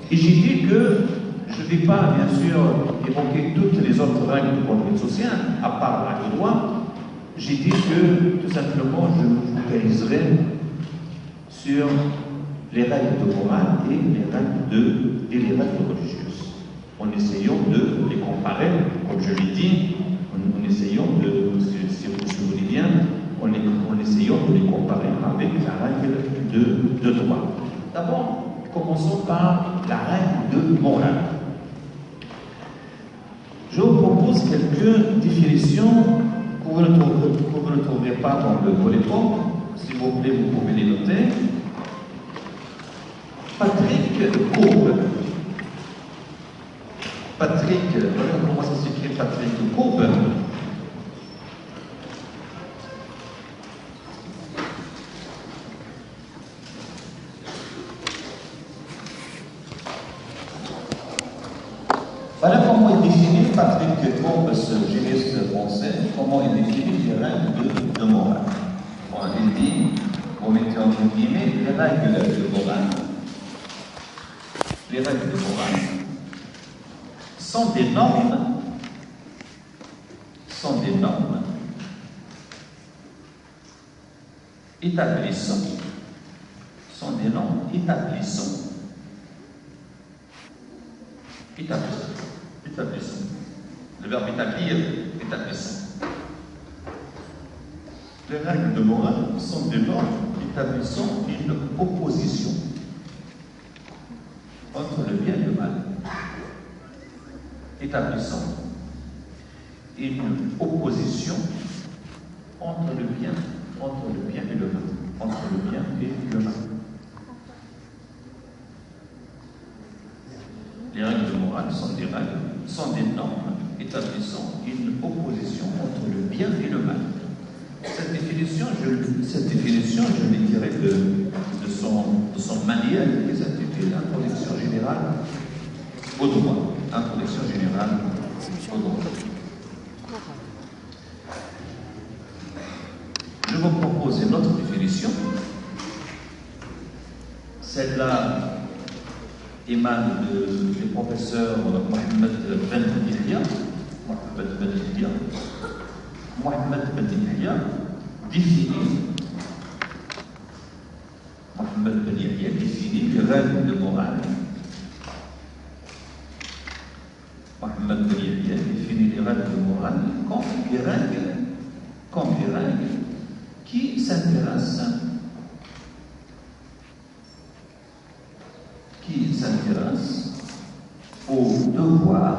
Et j'ai dit que je ne vais pas, bien sûr, évoquer toutes les autres règles de conduite sociale, à part la règle de droit. J'ai dit que, tout simplement, je me focaliserai sur les règles de morale et les règles religieuses, en essayant de les comparer, comme je l'ai dit, en essayant si vous voulez bien, en essayant de les comparer avec la règle de droit. D'abord, commençons par la règle de morale. Je vous propose quelques définitions que vous ne trouverez pas dans le volet propre. S'il vous plaît, vous pouvez les noter. Patrick Courbe. Patrick, voilà comment ça s'écrit Patrick Courbe. Voilà comment il définit Patrick Courbe, ce juriste français, comment il définit les règles de morale. Bon, il dit, vous mettez entre guillemets, les règles de morale. Les règles de morale sont des normes établissant, le verbe établir, établissant. Les règles de morale sont des normes établissant une opposition entre le bien et le mal. Établissant une opposition entre le bien et le mal. Entre le bien et le mal. Les règles de morale sont des normes établissant une opposition entre le bien et le mal. Cette définition, je l'ai tirée de son manuel qui s'intitule Introduction générale au droit. Introduction générale au droit. Je vous propose une autre définition. Celle-là émane du professeur Mohamed Ben Yahya. Mohamed Ben Yahya définit les règles de morale. Mohamed Ben Yahya définit les règles de morale comme des règles qui s'intéressent au devoir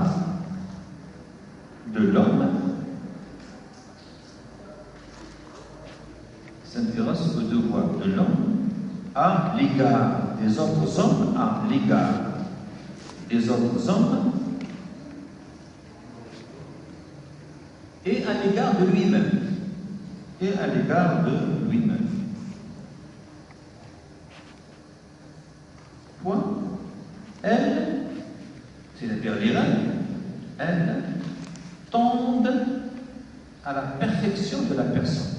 de l'homme, à l'égard des autres hommes, et à l'égard de lui-même. Point. Elles, c'est-à-dire les règles, elles tendent à la perfection de la personne.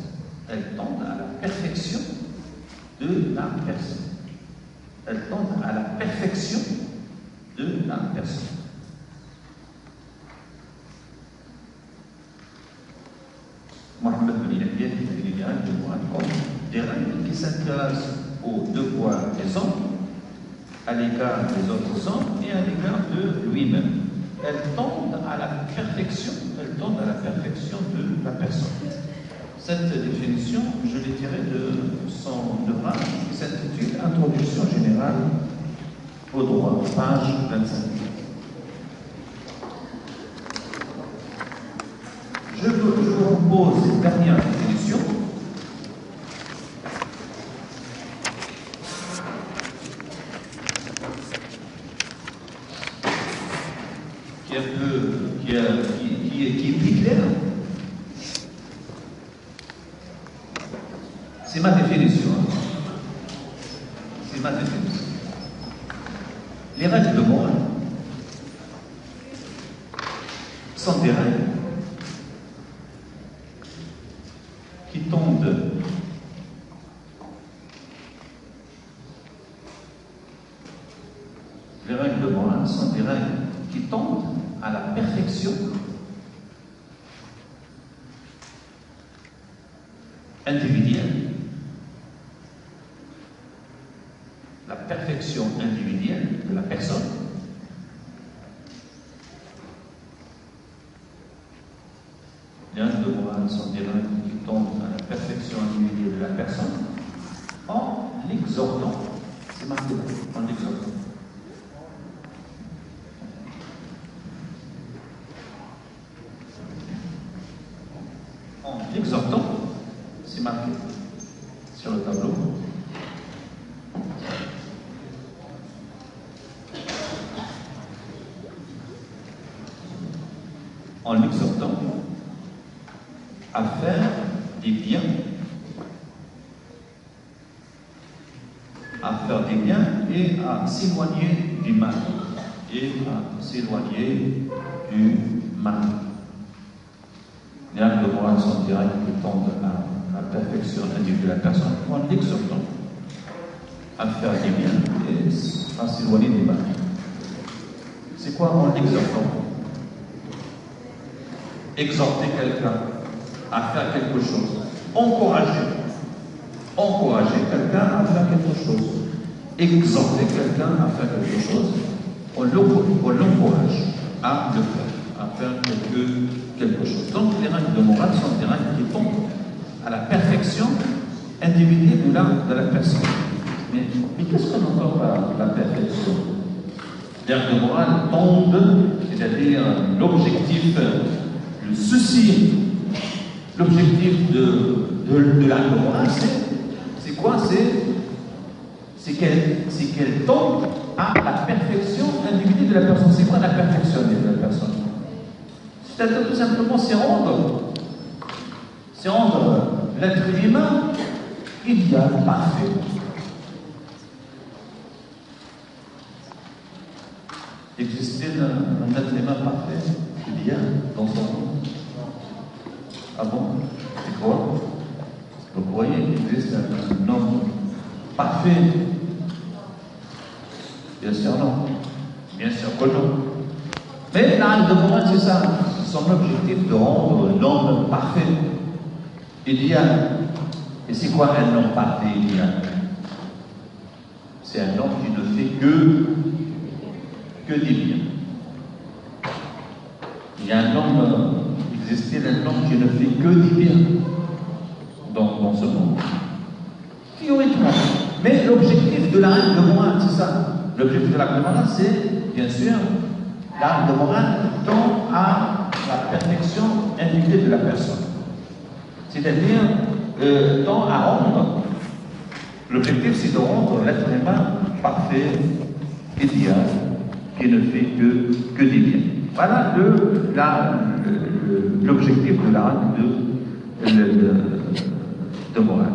Mohamed Ben Yahya définit les règles de morale comme des règles qui s'intéressent aux devoirs des hommes, à l'égard des autres hommes et à l'égard de lui-même. Elles tendent à la perfection de la personne. Cette définition, je l'ai tirée de son ouvrage qui s'intitule Introduction générale au droit, page 25. Je vous propose une dernière définition. Qui est plus claire. C'est ma définition. Les règles de morale sont des règles qui tendent à la perfection individuelle. La perfection individuelle de la personne. Les règles de morale sont des règles qui tendent à la perfection individuelle de la personne en l'exhortant. C'est marqué en l'exhortant. l'exhortant, c'est marqué sur le tableau. En l'exhortant à faire des biens, et à s'éloigner du mal. Et à s'éloigner du mal. Les actes de morale sont directs qui tendent à la perfection individuelle de la personne en l'exhortant à faire des biens et à s'éloigner du mal. C'est quoi en l'exhortant? Exhorter quelqu'un à faire quelque chose. Encourager quelqu'un à faire quelque chose. Exhorter quelqu'un à faire quelque chose. On l'encourage à le faire, à faire quelque chose. Donc les règles de morale sont des règles qui tendent à la perfection individuelle de la personne. Mais qu'est-ce qu'on entend par la perfection? Les règles de morale tendent, c'est-à-dire l'objectif, le souci, l'objectif de la morale, c'est quoi? C'est qu'elle tende à la perfection individuelle de la personne. C'est quoi la perfection de la personne? C'est-à-dire tout simplement, c'est rendre l'être humain idéal, parfait. Existait un être humain parfait, idéal, dans son monde? Ah bon? C'est quoi? Vous croyez qu'il existe un homme parfait? Bien sûr non. Bien sûr que non. Mais l'acte de morale, c'est ça. Son objectif de rendre l'homme parfait, idéal. Et c'est quoi un homme parfait, idéal? C'est un homme qui ne fait que des biens. Il y a un homme, il existait un homme qui ne fait que des biens dans ce monde. Théoriquement. Mais l'objectif de la règle de morale, c'est ça. L'objectif de la règle de morale, c'est, bien sûr, la règle de morale tend à la perfection individuelle de la personne. C'est-à-dire, tend à rendre, l'objectif c'est de rendre l'être humain parfait, idéal, qui ne fait que des biens. Voilà l'objectif de la règle de morale.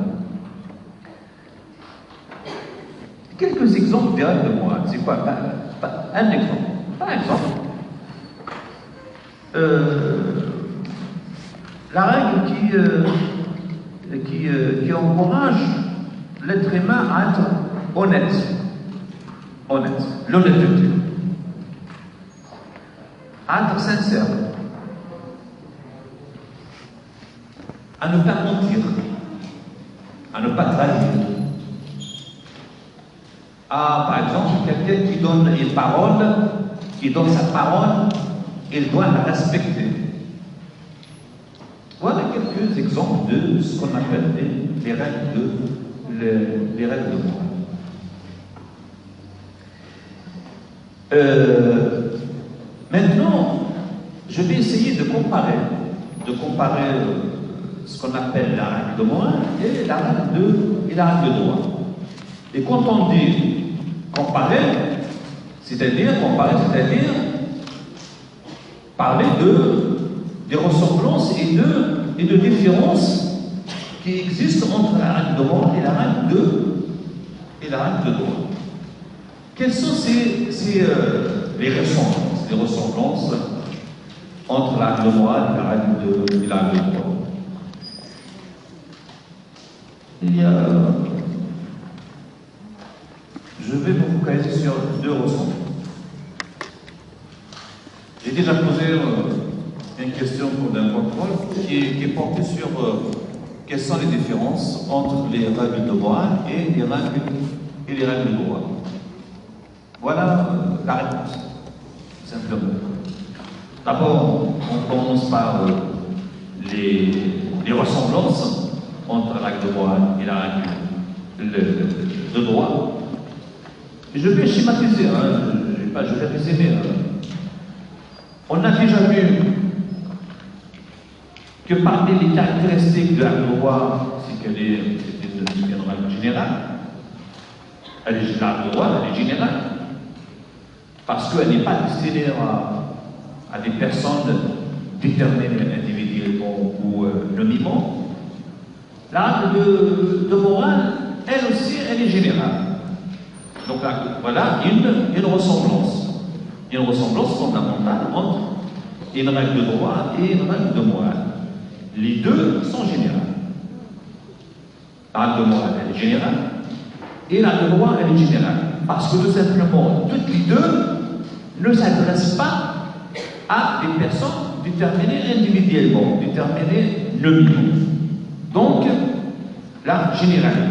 Quelques exemples des règles de morale. C'est quoi? Un exemple. Par exemple, la règle qui encourage l'être humain à être honnête. L'honnêteté. À être sincère. À ne pas mentir. À ne pas trahir. Par exemple, quelqu'un qui donne une parole, qui donne sa parole, il doit la respecter. Voilà quelques exemples de ce qu'on appelle les règles de morale. Maintenant, je vais essayer de comparer ce qu'on appelle la règle de morale et la règle de droit. Et quand on dit comparer, c'est-à-dire parler des ressemblances et de différences qui existent entre la règle de morale et la règle de droit. Quelles sont les ressemblances entre la règle de morale et la règle de droit? Je vais me focaliser sur deux ressemblances. J'ai déjà posé une question pour d'un contrôle qui est portée sur quelles sont les différences entre les règles de morale et les règles de droit. Voilà la réponse, simplement. D'abord, on commence par les ressemblances entre la règle de morale et la règle de droit. Je vais schématiser, je vais résumer. On a déjà vu que parmi les caractéristiques de l'acte de droit, c'est qu'elle est une règle générale. L'acte de droit, elle est générale. Parce qu'elle n'est pas destinée à des personnes déterminées individuellement ou nommément. L'acte de morale, elle aussi, elle est générale. Donc voilà une ressemblance. Une ressemblance fondamentale entre une règle de droit et une règle de morale. Les deux sont générales. La règle de morale, elle est générale, et la règle de droit, elle est générale. Parce que tout simplement, toutes les deux ne s'adressent pas à des personnes déterminées individuellement, déterminées nommément. Donc, la généralité.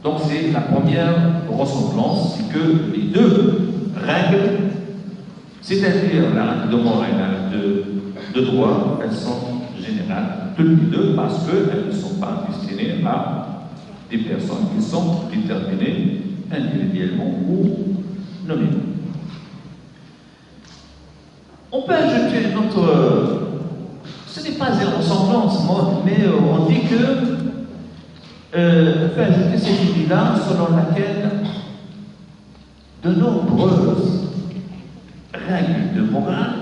Donc, c'est la première ressemblance, c'est que les deux règles, c'est-à-dire la règle de morale et la règle de droit, elles sont générales, toutes les deux, parce qu'elles ne sont pas destinées à des personnes qui sont déterminées individuellement ou nommément. On peut ajouter une autre. Ce n'est pas une ressemblance, mais on dit que on peut ajouter cette idée-là selon laquelle de nombreuses règles de morale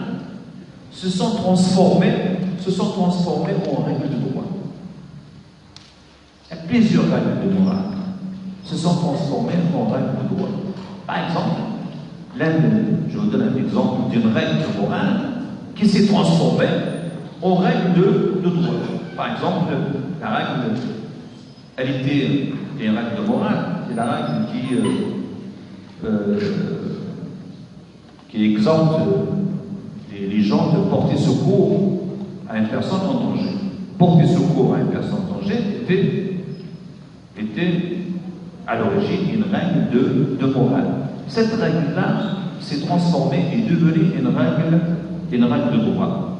se sont transformées en règles de droit. Il y a plusieurs règles de morale se sont transformées en règles de droit. Par exemple, je vous donne un exemple d'une règle de morale qui s'est transformée en règle de droit. Par exemple, la règle, elle était une règle de morale, c'est la règle qui exempte les gens de porter secours à une personne en danger. Porter secours à une personne en danger était à l'origine une règle de morale. Cette règle-là s'est transformée et devenue une règle de droit.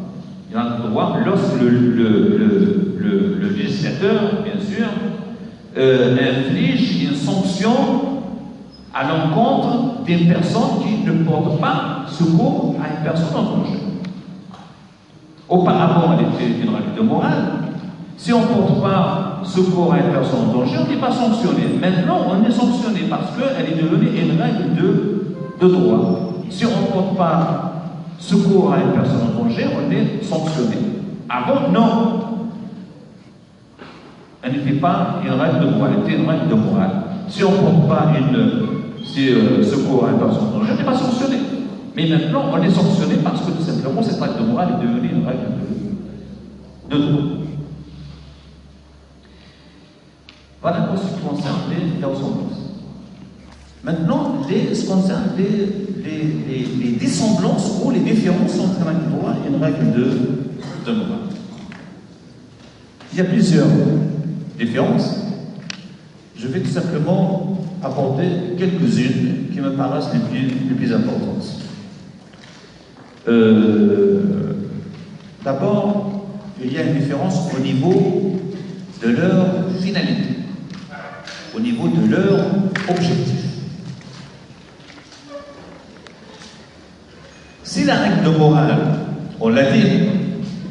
Une règle de droit lorsque le législateur, bien sûr, inflige une sanction à l'encontre des personnes qui ne portent pas secours à une personne en danger. Auparavant, elle était une règle de morale. Si on ne porte pas secours à une personne en danger, on n'est pas sanctionné. Maintenant, on est sanctionné parce qu'elle est devenue une règle de droit. Si on ne porte pas secours à une personne en danger, on est sanctionné. Avant, non. Elle n'était pas une règle de droit, elle était une règle de morale. Si on ne porte pas secours à une personne en danger, on n'est pas sanctionné. Mais maintenant, on est sanctionné parce que tout simplement, cette règle de morale est devenue une règle de droit. Voilà pour ce qui concerne les ressemblances. Maintenant, ce qui concerne les dissemblances ou les différences entre une règle de droit et une règle de morale. Il y a plusieurs différences. Je vais tout simplement aborder quelques-unes qui me paraissent les plus importantes. D'abord, il y a une différence au niveau de leur finalité, au niveau de leur objectif. Si la règle de morale, on l'a dit,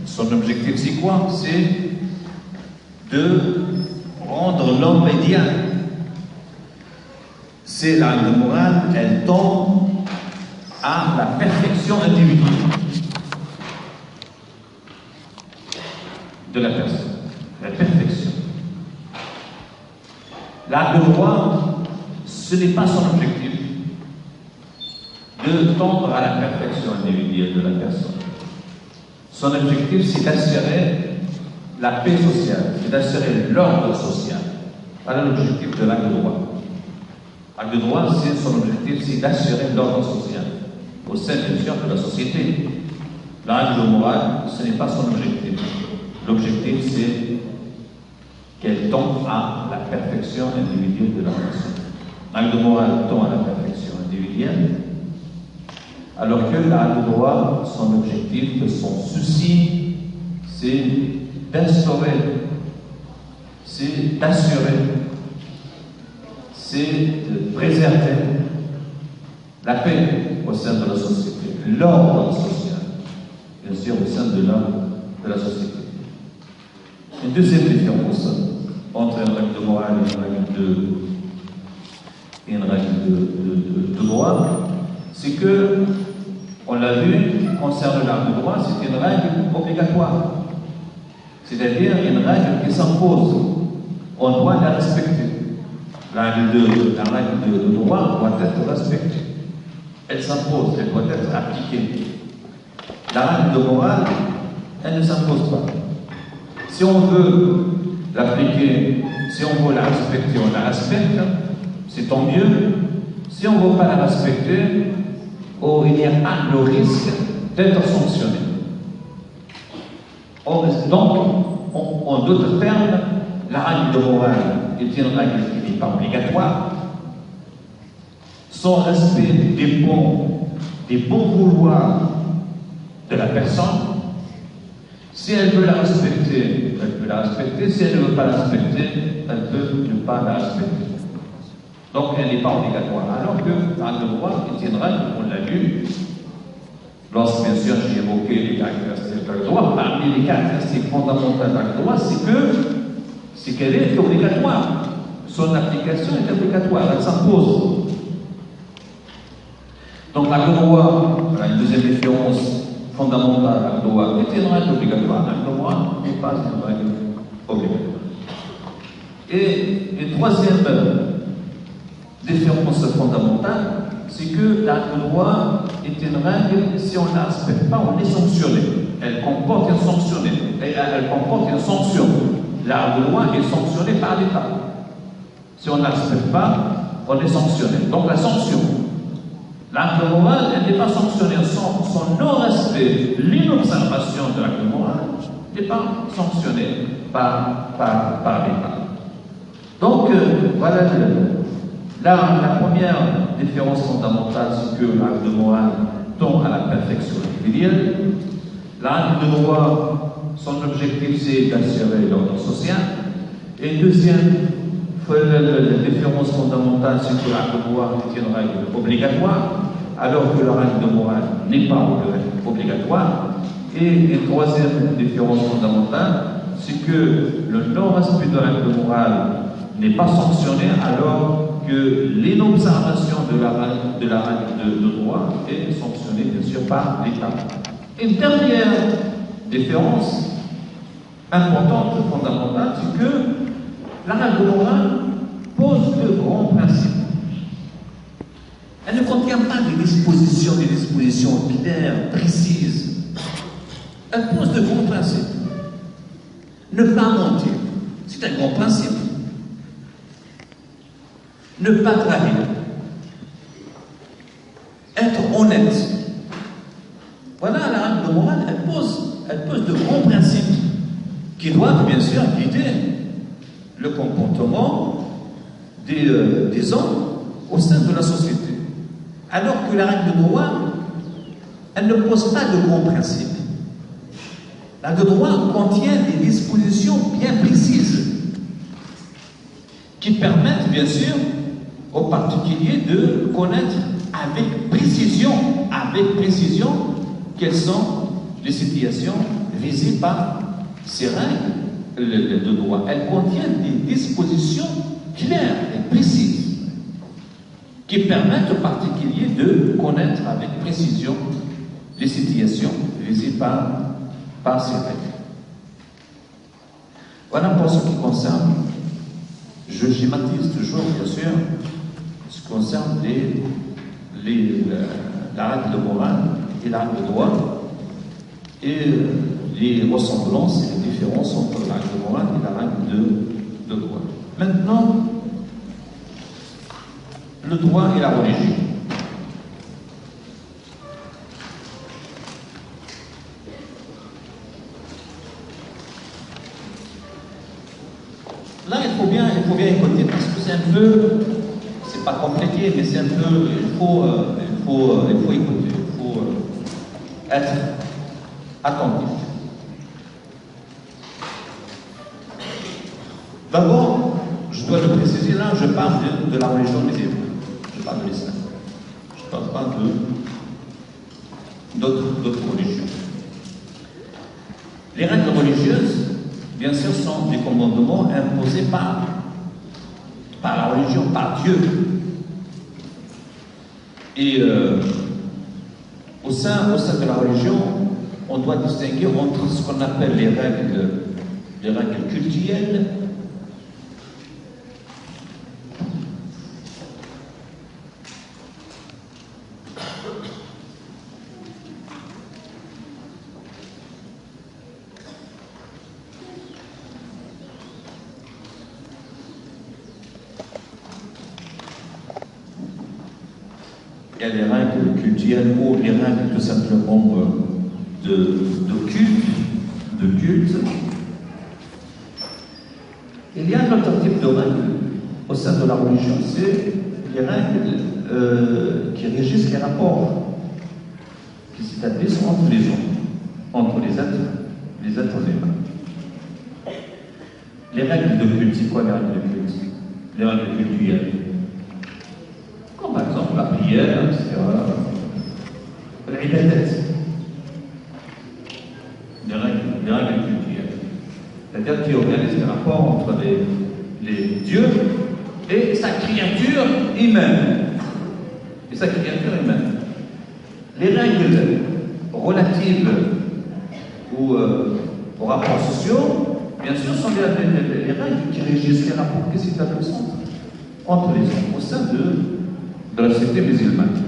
son objectif c'est quoi? C'est de rendre l'homme idéal. C'est la règle de morale, elle tend à la perfection individuelle de la personne, la perfection. L'acte de droit, ce n'est pas son objectif de tendre à la perfection individuelle de la personne. Son objectif, c'est d'assurer la paix sociale, c'est d'assurer l'ordre social. Voilà l'objectif de l'acte de droit. L'acte de droit, son objectif, c'est d'assurer l'ordre social au sein, bien sûr, de la société. La règle de morale, ce n'est pas son objectif. L'objectif, c'est qu'elle tend à la perfection individuelle de la personne. La règle de morale tend à la perfection individuelle, alors que la règle de droit, son objectif, son souci, c'est d'instaurer, c'est d'assurer, c'est de préserver la paix au sein de la société, l'ordre social, bien sûr, au sein de la société. Une deuxième différence entre une règle de morale et une règle de droit, c'est que, on l'a vu, concernant la règle de droit, c'est une règle obligatoire. C'est-à-dire une règle qui s'impose. On doit la respecter. La règle de droit doit être respectée. Elle s'impose, elle doit être appliquée. La règle de morale, elle ne s'impose pas. Si on veut l'appliquer, si on veut la respecter, on la respecte, c'est tant mieux. Si on ne veut pas la respecter, il n'y a pas le risque d'être sanctionné. Donc, en d'autres termes, la règle de morale est une règle qui n'est pas obligatoire. Son respect dépend des bons vouloirs de la personne. Si elle veut la respecter, elle peut la respecter. Si elle ne veut pas la respecter, elle peut ne pas la respecter. Donc, elle n'est pas obligatoire. Alors que la règle de droit est une règle, on l'a vu, lorsque, bien sûr, j'ai évoqué les caractéristiques de la droit, parmi les caractéristiques fondamentales de la droit, c'est qu'elle est obligatoire. Son application est obligatoire, elle s'impose. Donc, la droit, voilà une deuxième différence fondamentale, la droit est une règle obligatoire, la droit n'est pas une règle obligatoire. Et une troisième différence fondamentale, c'est que la loi est une règle, si on ne la respecte pas, on est sanctionné. Elle comporte une sanction. La loi est sanctionnée par l'État. Si on ne la respecte pas, on est sanctionné. Donc la sanction. L'acte moral, elle n'est pas sanctionnée. Son non-respect, l'inobservation de l'acte moral n'est pas sanctionnée par l'État. Donc, voilà la première différence fondamentale, c'est que l'acte moral tend à la perfection individuelle. L'acte de droit, son objectif, c'est d'assurer l'ordre social. Et deuxième la différence fondamentale, c'est que l'acte de droit est une règle obligatoire, alors que la règle de morale n'est pas obligatoire. Et une troisième différence fondamentale, c'est que le non-respect de la règle de morale n'est pas sanctionné, alors que l'inobservation de la règle de droit est sanctionnée, bien sûr, par l'État. Une dernière différence importante, fondamentale, c'est que la règle de morale pose de grands principes. Elle ne contient pas des dispositions claires, précises. Elle pose de grands principes. Ne pas mentir, c'est un grand principe. Ne pas trahir. Être honnête. Voilà la règle de morale, elle pose de grands principes qui doivent bien sûr guider le comportement des hommes au sein de la société. Alors que la règle de droit, elle ne pose pas de grands principes. La règle de droit contient des dispositions bien précises qui permettent bien sûr aux particuliers de connaître avec précision quelles sont les situations visées par ces règles de droit. Elles contiennent des dispositions claires et précises qui permettent aux particuliers de connaître avec précision les situations visées par ces règles. Voilà pour ce qui concerne, je schématise toujours bien sûr, ce qui concerne la règle de morale et la règle de droit, et les ressemblances et les différences entre la règle de morale et la règle de droit. Maintenant, le droit et la religion. Là, il faut bien écouter parce que c'est un peu, c'est pas compliqué, mais c'est un peu, il faut écouter, il faut être attentif. D'abord, je dois le préciser, là, je parle de la religion musulmane. Je parle de l'islam. Je ne parle pas d'autres religions. Les règles religieuses bien sûr, sont des commandements imposés par la religion, par Dieu. Et au sein de la religion, on doit distinguer entre ce qu'on appelle les règles cultuelles il y a les règles cultuelles ou les règles tout simplement de culte. Il y a un autre type de règles au sein de la religion, c'est les règles qui régissent les rapports qui s'établissent entre les hommes, entre les êtres humains. Les règles de culte, c'est quoi les règles de culte? Les règles cultuelles. Comme par exemple la prière, etc. L'ibadat. Les règles cultuelles. C'est-à-dire qui organisent les rapports entre les dieux et sa créature humaine. Les règles relatives aux rapports sociaux, bien sûr, sont les règles qui régissent les rapports qui s'établissent entre les hommes au sein de la société musulmane.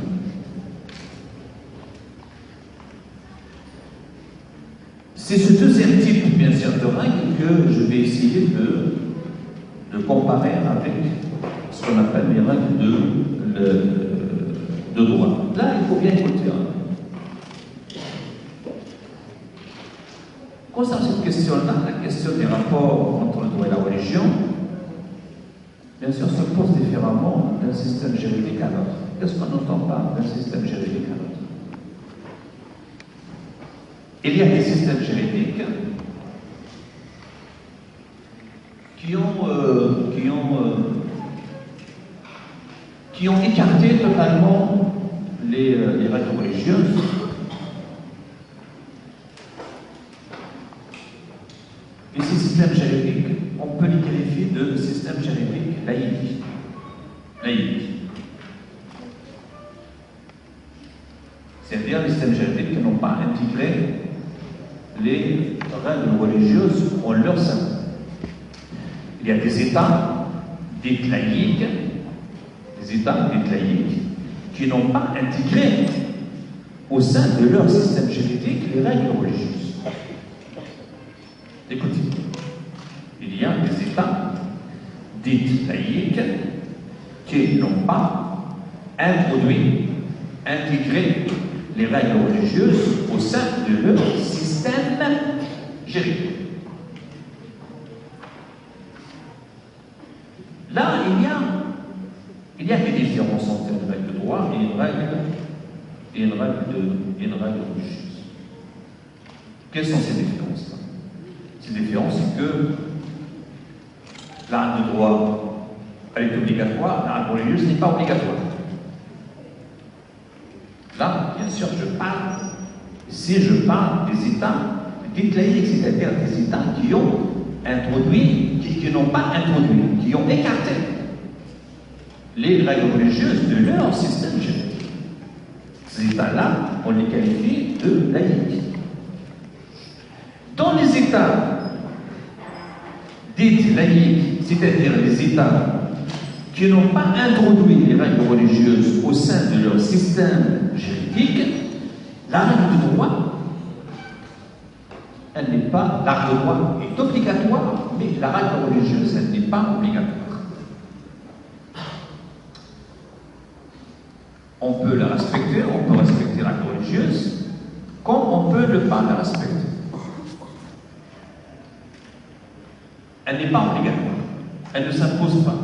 C'est ce deuxième type, bien sûr, de règles que je vais essayer de comparer avec ce qu'on appelle les règles de droit. Là, il faut bien écouter. Concernant cette question-là, la question des rapports entre le droit et la religion, bien sûr, se pose différemment d'un système juridique à l'autre. Qu'est-ce qu'on entend par d'un système juridique à l'autre? Il y a des systèmes juridiques qui ont écarté totalement les règles religieuses. Et ces systèmes juridiques, on peut les qualifier de systèmes juridiques laïques. C'est-à-dire les systèmes juridiques qui n'ont pas intégré les règles religieuses en leur sein. Il y a des États dits laïques, qui n'ont pas intégré au sein de leur système juridique les règles religieuses. Écoutez, il y a des États dits laïques qui n'ont pas intégré les règles religieuses au sein de leur système juridique. Là, il y a des différences entre une règle de droit et une règle religieuse. Quelles sont ces différences-là? Ces différences, c'est que la règle de droit, elle est obligatoire, la règle religieuse n'est pas obligatoire. Là, bien sûr, je parle des États dits laïques, c'est-à-dire des États qui ont introduit, qui n'ont pas introduit, qui ont écarté les règles religieuses de leur système juridique. Ces États-là, on les qualifie de laïques. Dans les États dits laïques, c'est-à-dire les États qui n'ont pas introduit les règles religieuses au sein de leur système juridique, la règle de droit, la règle de droit est obligatoire, mais la règle religieuse, elle n'est pas obligatoire. On peut la respecter, on peut respecter la règle religieuse, comme on peut ne pas la respecter. Elle n'est pas obligatoire, elle ne s'impose pas.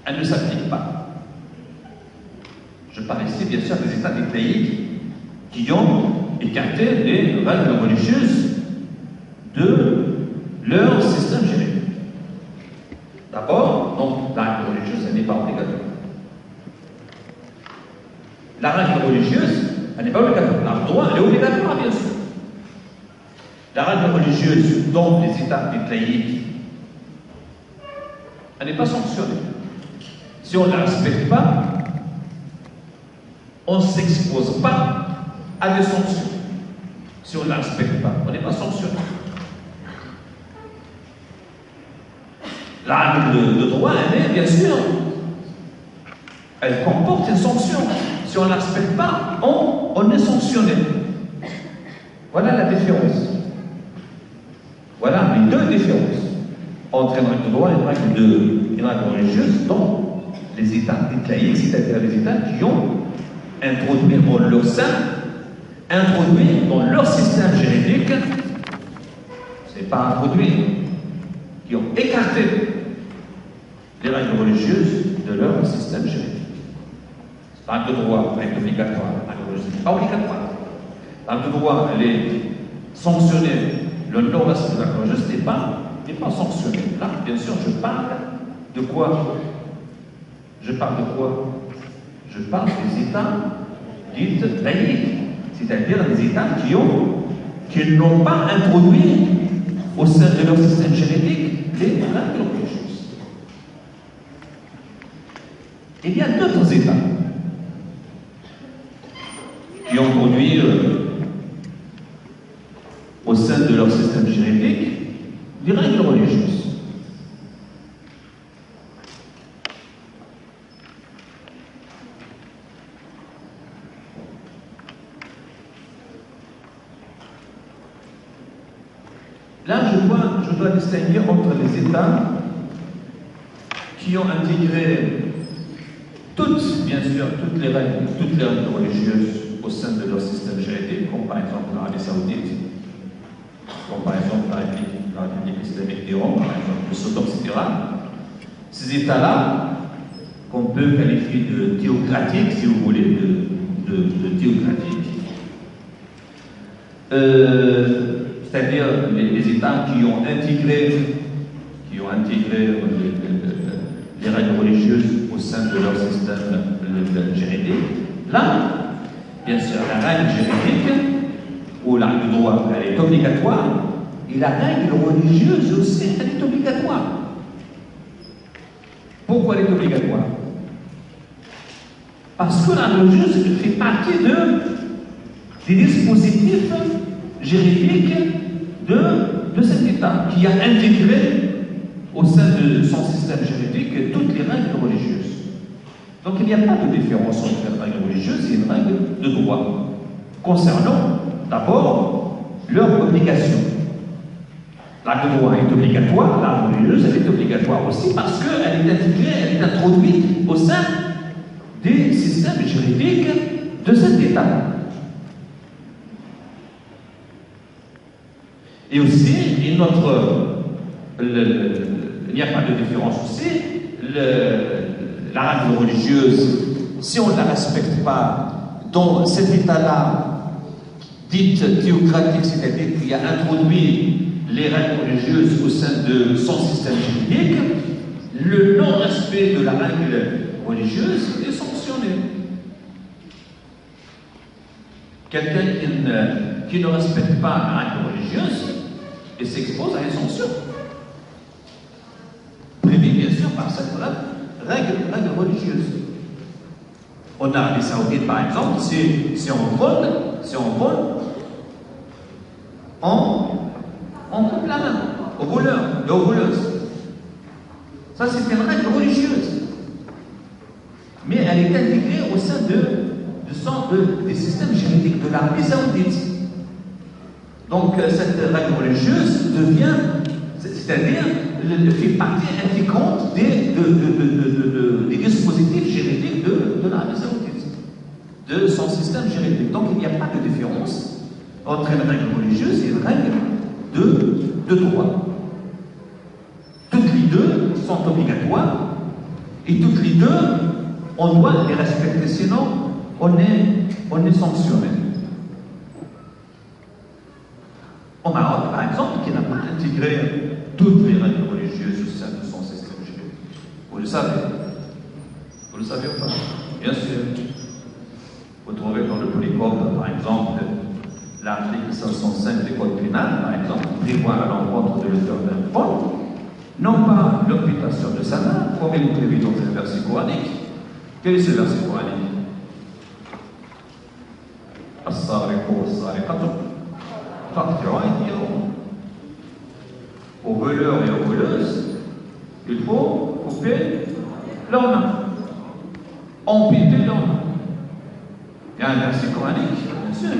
Elle ne s'applique pas. Je parle ici, bien sûr, des États laïques qui ont écarté les règles religieuses de leur système juridique. D'abord, donc, la règle religieuse, elle n'est pas obligatoire. La règle religieuse, elle n'est pas obligatoire. Le droit, elle est obligatoire, bien sûr. La règle religieuse dans les États dites laïques, elle n'est pas sanctionnée. Si on ne la respecte pas, on ne s'expose pas à des sanctions. Si on ne la respecte pas, on n'est pas sanctionné. La règle de droit, elle est, bien sûr, elle comporte une sanction. Si on ne la respecte pas, on est sanctionné. Voilà la différence. Voilà les deux différences entre une règle de droit et une règle religieuse dans les États laïques, c'est-à-dire les États qui ont introduit dans leur sein, introduit dans leur système juridique, c'est pas introduit, qui ont écarté les règles religieuses de leur système juridique. La règle de droit, elle est obligatoire, la règle religieuse n'est pas obligatoire. La règle de droit, elle est sanctionnée, le non-respect de la règle religieuse n'est pas sanctionné. Là, bien sûr, je parle de quoi? Je parle de quoi? Je parle des États dits laïques, c'est-à-dire des États qui n'ont pas introduit au sein de leur système juridique les règles religieuses. Il y a d'autres États qui ont introduit au sein de leur système juridique des règles religieuses. Là, je dois distinguer entre les États qui ont intégré bien sûr, toutes les règles religieuses au sein de leur système juridique, comme par exemple l'Arabie Saoudite, comme par exemple la République islamique d'Iran, par exemple le Soudan, etc. Ces États-là, qu'on peut qualifier de théocratiques, si vous voulez, de théocratiques, c'est-à-dire les États qui ont intégré les règles religieuses au sein de leur système juridique. Là, bien sûr, la règle juridique, ou la règle de droit, elle est obligatoire, et la règle religieuse aussi, elle est obligatoire. Pourquoi elle est obligatoire? Parce que la règle religieuse fait partie des dispositifs juridiques de cet État qui a intégré au sein de son système juridique toutes les règles religieuses. Donc il n'y a pas de différence entre une règle religieuse et une règle de droit concernant d'abord leur obligation. La règle de droit est obligatoire, la règle religieuse elle est obligatoire aussi parce qu'elle est intégrée, elle est introduite au sein des systèmes juridiques de cet État. Et aussi, il n'y a pas de différence aussi. La règle religieuse, si on ne la respecte pas dans cet État-là, dite théocratique, c'est-à-dire qui a introduit les règles religieuses au sein de son système juridique, le non-respect de la règle religieuse est sanctionné. Quelqu'un qui ne respecte pas la règle religieuse, et s'expose à une sanction. Prévue bien sûr par cette règle religieuse. En Arabie Saoudite, par exemple, si on vole, on coupe la main aux voleurs et aux voleuses. Ça, c'est une règle religieuse. Mais elle est intégrée au sein des systèmes juridiques de l'Arabie Saoudite. Donc cette règle religieuse devient, c'est-à-dire, fait partie intégrante des dispositifs juridiques de l'Arabie Saoudite, de son système juridique. Donc il n'y a pas de différence entre une règle religieuse et une règle de droit. Toutes les deux sont obligatoires et toutes les deux, on doit les respecter, sinon on est sanctionné. Au Maroc, par exemple, qui n'a pas intégré toutes les règles religieuses au sein de son système juridique. Vous le savez. Vous le savez ou pas? Bien sûr. Vous trouvez dans le Polycorde, par exemple, l'article 505 du Code pénal, par exemple, prévoit à l'encontre de l'auteur d'un vol, non pas l'amputation de sa main, comme il est prévu dans un verset coranique. Quel est ce verset coranique? Aux voleurs et aux voleuses, il faut couper leurs mains, amputer leurs mains. Il y a un verset coranique, bien sûr.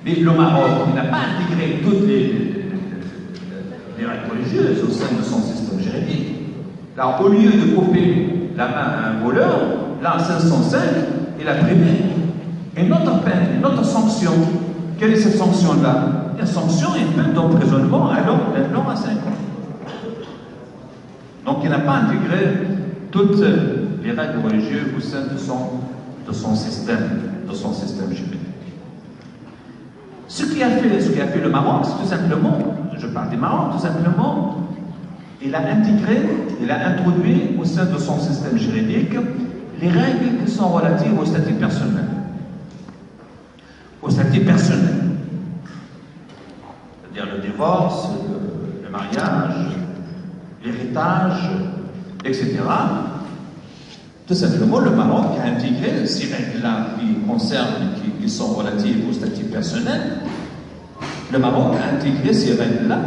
Mais le Maroc, il n'a pas intégré toutes les règles religieuses au sein de son système juridique. Là, au lieu de couper la main à un voleur, là, en 505, il a prévu une autre peine, une autre sanction. Quelle est cette sanction-là? La sanction est une peine d'emprisonnement allant d'un an à 5 ans. Donc, il n'a pas intégré toutes les règles religieuses au sein de son système juridique. Ce qui a fait le Maroc, c'est tout simplement, je parle du Maroc, tout simplement, il a introduit au sein de son système juridique les règles qui sont relatives au statut personnel. Au statut personnel. C'est-à-dire le divorce, le mariage, l'héritage, etc. Tout simplement, le Maroc a intégré ces règles-là qui sont relatives au statut personnel. Le Maroc a intégré ces règles-là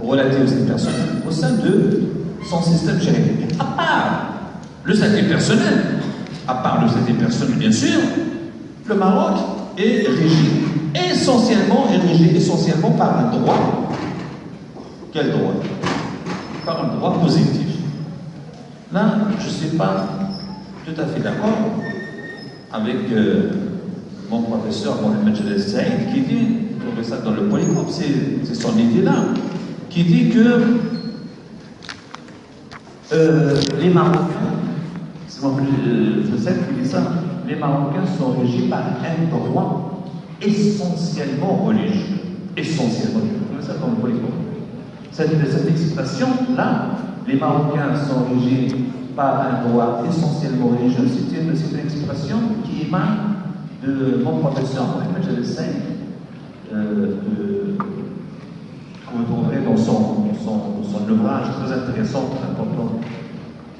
relatives au statut personnel au sein de son système juridique. À part le statut personnel, bien sûr, le Maroc est régi essentiellement par un droit. Quel droit? Par un droit positif. Là, je ne suis pas tout à fait d'accord avec mon professeur Mohamed Jalal Saïd qui dit, je trouvais ça dans le Polycope, c'est son idée-là, qui dit que les Marocains, c'est Mohamed Jalal Saïd qui dit ça, les Marocains sont régis par un droit essentiellement religieux. Essentiellement religieux. Je trouvais ça dans le Polycope. Cette expression-là, les Marocains sont régis par un droit essentiellement religieux, c'est une expression qui émane de mon professeur Mohamed Jalal Saïd, qu'on trouverait dans son ouvrage très intéressant, très important,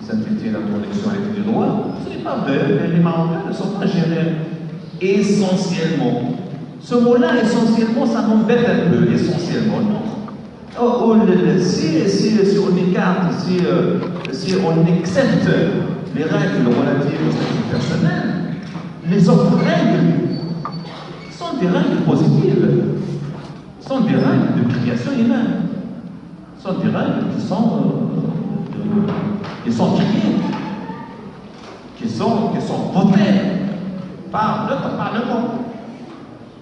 qui s'intitule L'introduction à l'étude du droit. Ce n'est pas vrai, mais les Marocains ne sont pas gérés essentiellement. Ce mot-là, essentiellement, ça m'embête un peu, essentiellement, non. Si on écarte, si on accepte les règles relatives au statut personnel, les autres règles sont des règles positives, sont des règles de création humaine, sont des règles qui sont créées, qui sont votées par notre Parlement.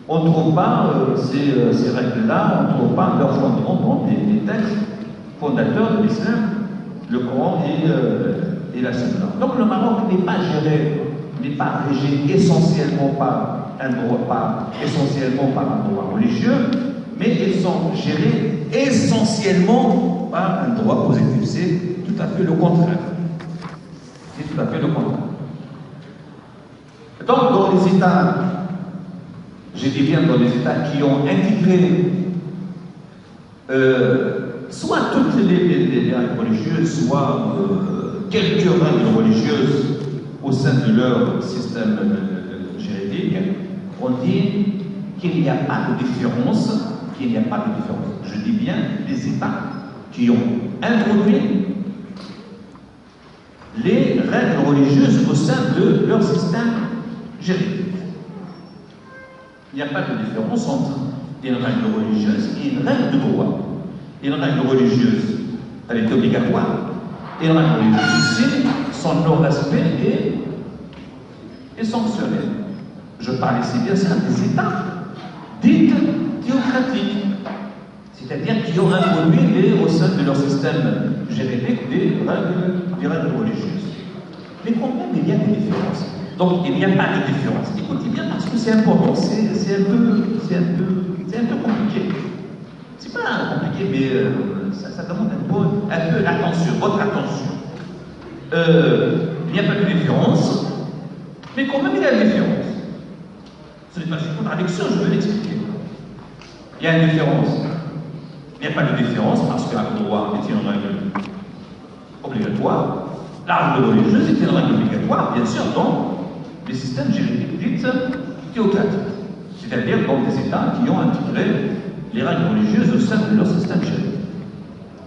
On ne trouve pas ces règles-là, on ne trouve pas leur fondement dans les textes fondateurs de l'islam, le Coran et la Sunna. Donc le Maroc n'est pas régi essentiellement par un droit religieux, mais ils sont gérés essentiellement par un droit positif. C'est tout à fait le contraire. C'est tout à fait le contraire. Donc dans les États, je dis bien dans les États qui ont intégré soit toutes les règles religieuses, soit quelques règles religieuses au sein de leur système juridique, on dit qu'il n'y a pas de différence, Je dis bien les États qui ont introduit les règles religieuses au sein de leur système juridique. Il n'y a pas de différence entre une règle religieuse et une règle de droit. Une règle religieuse, elle est obligatoire. Et une règle religieuse ici, son non-respect est sanctionné. Je parle ici bien sûr des États dits théocratiques, c'est-à-dire qui ont introduit au sein de leur système juridique des règles religieuses. Mais quand même, il y a des différences. Donc, il n'y a pas de différence. Écoutez bien, parce que c'est important, c'est un peu compliqué. C'est pas compliqué, mais ça demande un peu l'attention, votre attention. Il n'y a pas de différence, mais quand même, il y a une différence. Ce n'est pas une contradiction, je vais l'expliquer. Il y a une différence. Il n'y a pas de différence parce que le droit est une règle obligatoire. La règle religieuse est une règle obligatoire, bien sûr, dans les systèmes juridiques dits théocratiques. C'est-à-dire dans des États qui ont intégré les règles religieuses au sein de leur système juridique.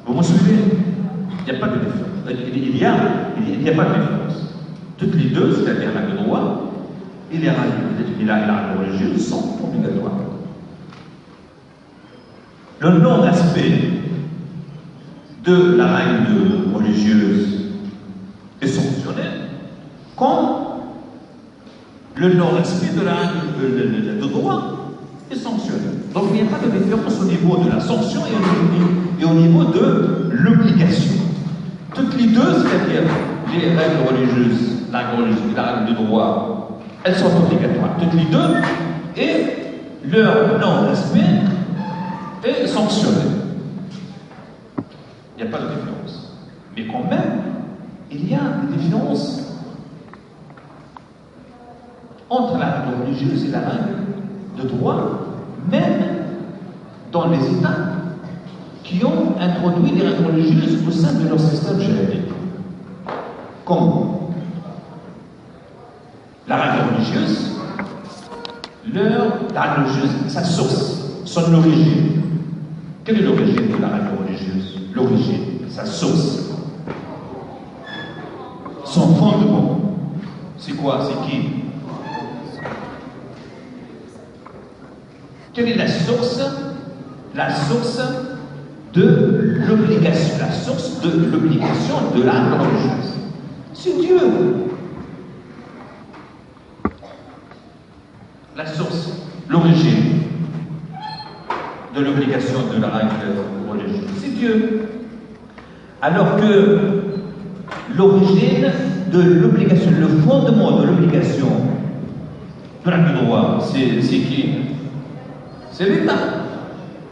Vous me suivez? Il n'y a pas de différence. Il n'y a pas de différence. Toutes les deux, c'est-à-dire la règle de droit et la règle religieuse, sont obligatoires. Le non-respect de la règle religieuse est sanctionné quand le non-respect de la règle de droit est sanctionné. Donc il n'y a pas de différence au niveau de la sanction et au niveau de l'obligation. Toutes les deux, c'est-à-dire les règles religieuses, la règle de droit, elles sont obligatoires. Toutes les deux, et leur non-respect est sanctionné. Il n'y a pas de différence. Mais quand même, il y a une différence entre la règle religieuse et la règle de droit, même dans les États qui ont introduit les règles religieuses au sein de leur système juridique. Comme la règle religieuse, sa source, son origine. Quelle est l'origine de la règle religieuse? L'origine, sa source. Son fondement. C'est quoi? C'est qui? Quelle est la source? La source de l'obligation. La source de l'obligation de la règle religieuse. C'est Dieu. La source, l'origine de l'obligation de la règle religieuse, c'est Dieu. Alors que l'origine de l'obligation, le fondement de l'obligation de la règle de droit, c'est qui? C'est l'État.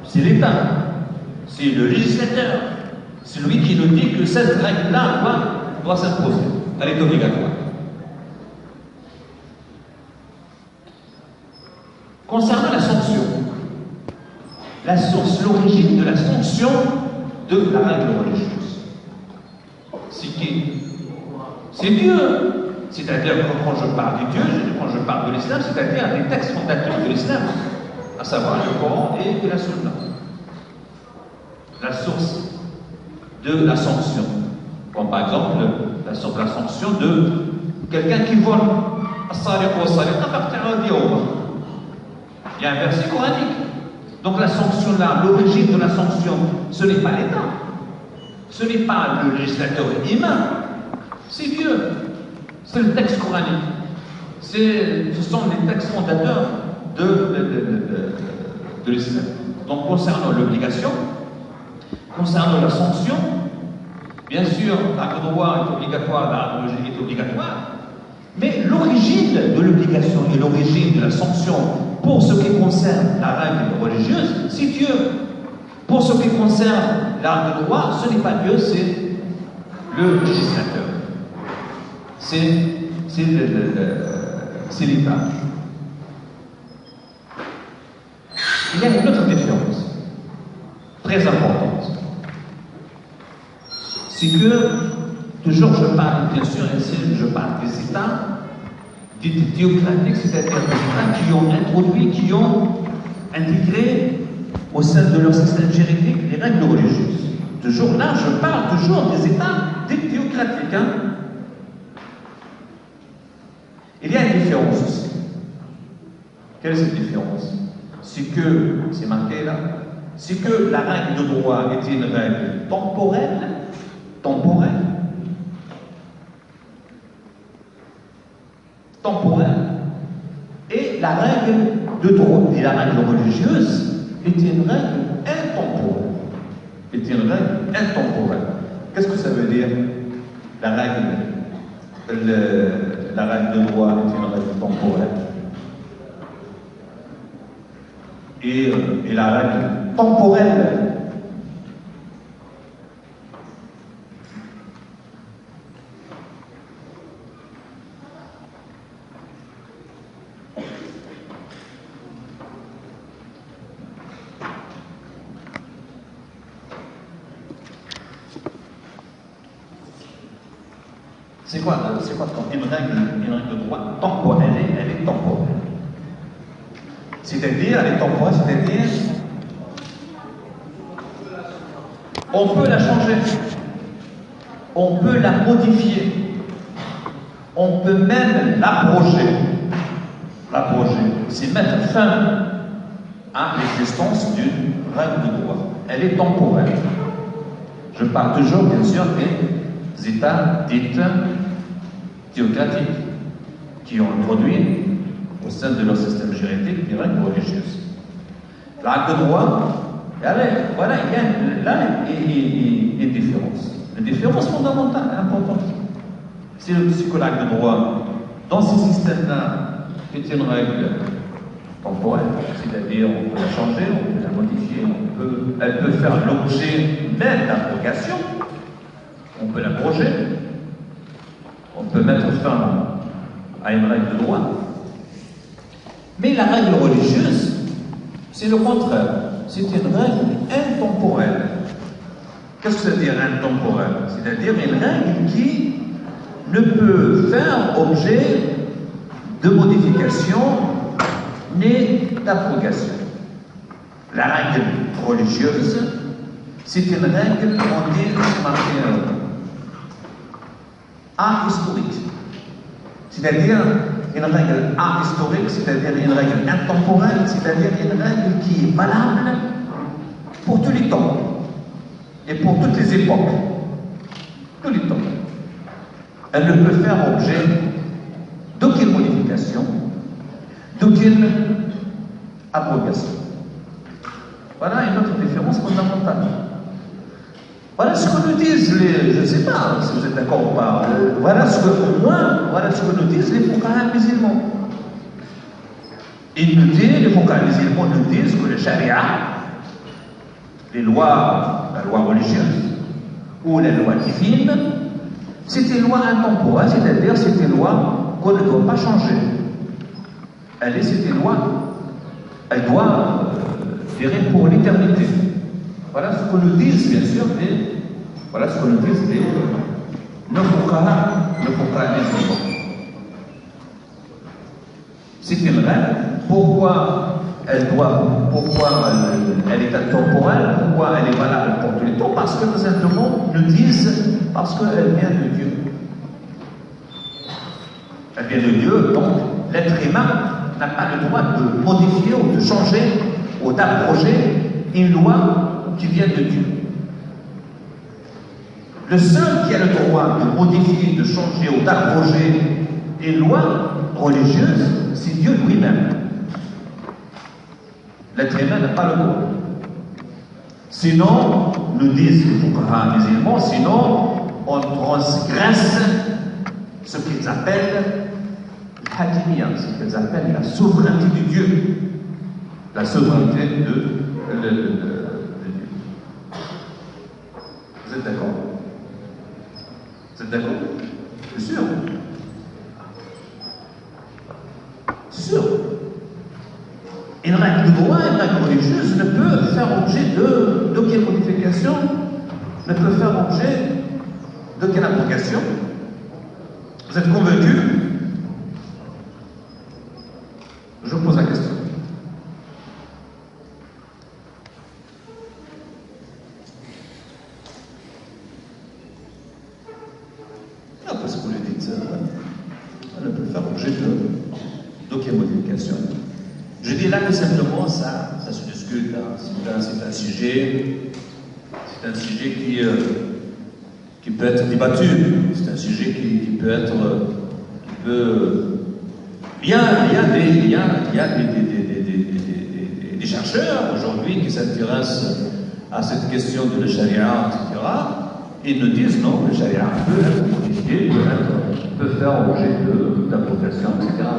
C'est l'État. C'est le législateur. C'est lui qui nous dit que cette règle-là doit s'imposer. Elle est obligatoire. Concernant la sanction, la source, l'origine de la sanction de la règle religieuse, c'est qui? C'est Dieu. C'est-à-dire que quand je parle de Dieu, quand je parle de l'islam, c'est-à-dire des textes fondateurs de l'islam, à savoir le Coran et la Sunna. La source de la sanction, comme par exemple la sanction de quelqu'un qui vole. Il y a un verset coranique. Donc la sanction là, l'origine de la sanction, ce n'est pas l'État, ce n'est pas le législateur humain, c'est Dieu, c'est le texte coranique. Ce sont les textes fondateurs de l'islam. Donc concernant l'obligation, concernant la sanction, bien sûr, la droit est obligatoire, la religion est obligatoire, mais l'origine de l'obligation et l'origine de la sanction pour ce qui concerne la règle religieuse, c'est Dieu. Pour ce qui concerne la règle de droit, ce n'est pas Dieu, c'est le législateur. C'est l'État. Il y a une autre différence, très importante. C'est que, toujours je parle, bien sûr, ici je parle des États dits théocratiques, c'est-à-dire des États qui ont introduit, qui ont intégré au sein de leur système juridique les règles religieuses. Toujours là, je parle toujours des États dits théocratiques. Hein. Il y a une différence aussi. Quelle est cette différence? C'est que, c'est marqué là, c'est que la règle de droit est une règle temporelle, et la règle de droit et la règle religieuse est une règle intemporelle. Qu'est-ce que ça veut dire? La règle de droit est une règle temporelle et la règle temporelle C'est quoi une règle de droit temporelle? Elle est temporelle. C'est-à-dire, elle est temporelle, c'est-à-dire, on peut la changer, on peut la modifier, on peut même l'abroger. L'abroger, c'est mettre fin à l'existence d'une règle de droit. Elle est temporelle. Je parle toujours, bien sûr, des États dits théocratiques qui ont introduit au sein de leur système juridique des règles religieuses. La règle de droit, voilà, il y a là une différence. Une différence fondamentale, importante. C'est que la règle de droit, dans ces systèmes-là, est une règle temporelle, c'est-à-dire on peut la changer, on peut la modifier, elle peut faire l'objet même d'abrogation, on peut l'abroger, on peut mettre fin à une règle de droit. Mais la règle religieuse, c'est le contraire. C'est une règle intemporelle. Qu'est-ce que ça veut dire intemporelle? C'est-à-dire une règle qui ne peut faire objet de modification ni d'abrogation. La règle religieuse, c'est une règle, on dit, ahistorique. C'est-à-dire une règle ahistorique, c'est-à-dire une règle intemporelle, c'est-à-dire une règle qui est valable pour tous les temps et pour toutes les époques. Tous les temps. Elle ne peut faire objet d'aucune modification, d'aucune abrogation. Voilà une autre différence fondamentale. Voilà ce que nous disent les... Je ne sais pas si vous êtes d'accord ou pas. Voilà ce que nous disent les fuqaha musulmans. Les fuqaha musulmans nous disent que le charia, la loi religieuse ou la loi divine, c'est une loi intemporelle, c'est-à-dire c'est une loi qu'on ne doit pas changer. C'est une loi, elle doit durer pour l'éternité. Voilà ce que nous disent, bien sûr, voilà ce que nous disent nos fuqaha musulmans. C'est une règle. Pourquoi elle est intemporelle? Pourquoi elle est valable pour tous les temps? Parce que tout simplement nous disent, parce qu'elle vient de Dieu. Elle vient de Dieu, donc l'être humain n'a pas le droit de modifier ou de changer ou d'abroger une loi qui vient de Dieu. Le seul qui a le droit de modifier, de changer ou d'abroger une loi religieuse, c'est Dieu lui-même. L'être humain n'a pas le droit. Sinon, nous disent les fuqaha musulmans, sinon on transgresse ce qu'ils appellent l'hakimiyya, ce qu'ils appellent la souveraineté de Dieu. La souveraineté de Dieu. Vous êtes d'accord? Vous êtes d'accord? C'est sûr. C'est sûr. Une règle de droit, une règle religieuse ne peut faire objet d'aucune modification, ne peut faire objet d'aucune abrogation. Vous êtes convaincus? Je vous pose la question. Non, parce que vous le dites, elle ne peut faire objet d'aucune modification. Je dis là que simplement ça se discute, c'est un sujet qui peut être débattu, c'est un sujet qui peut être, il y a des chercheurs aujourd'hui qui s'intéressent à cette question de la charia, etc. Ils nous disent non, le charia peut être modifié, peut faire objet d'abrogation, etc.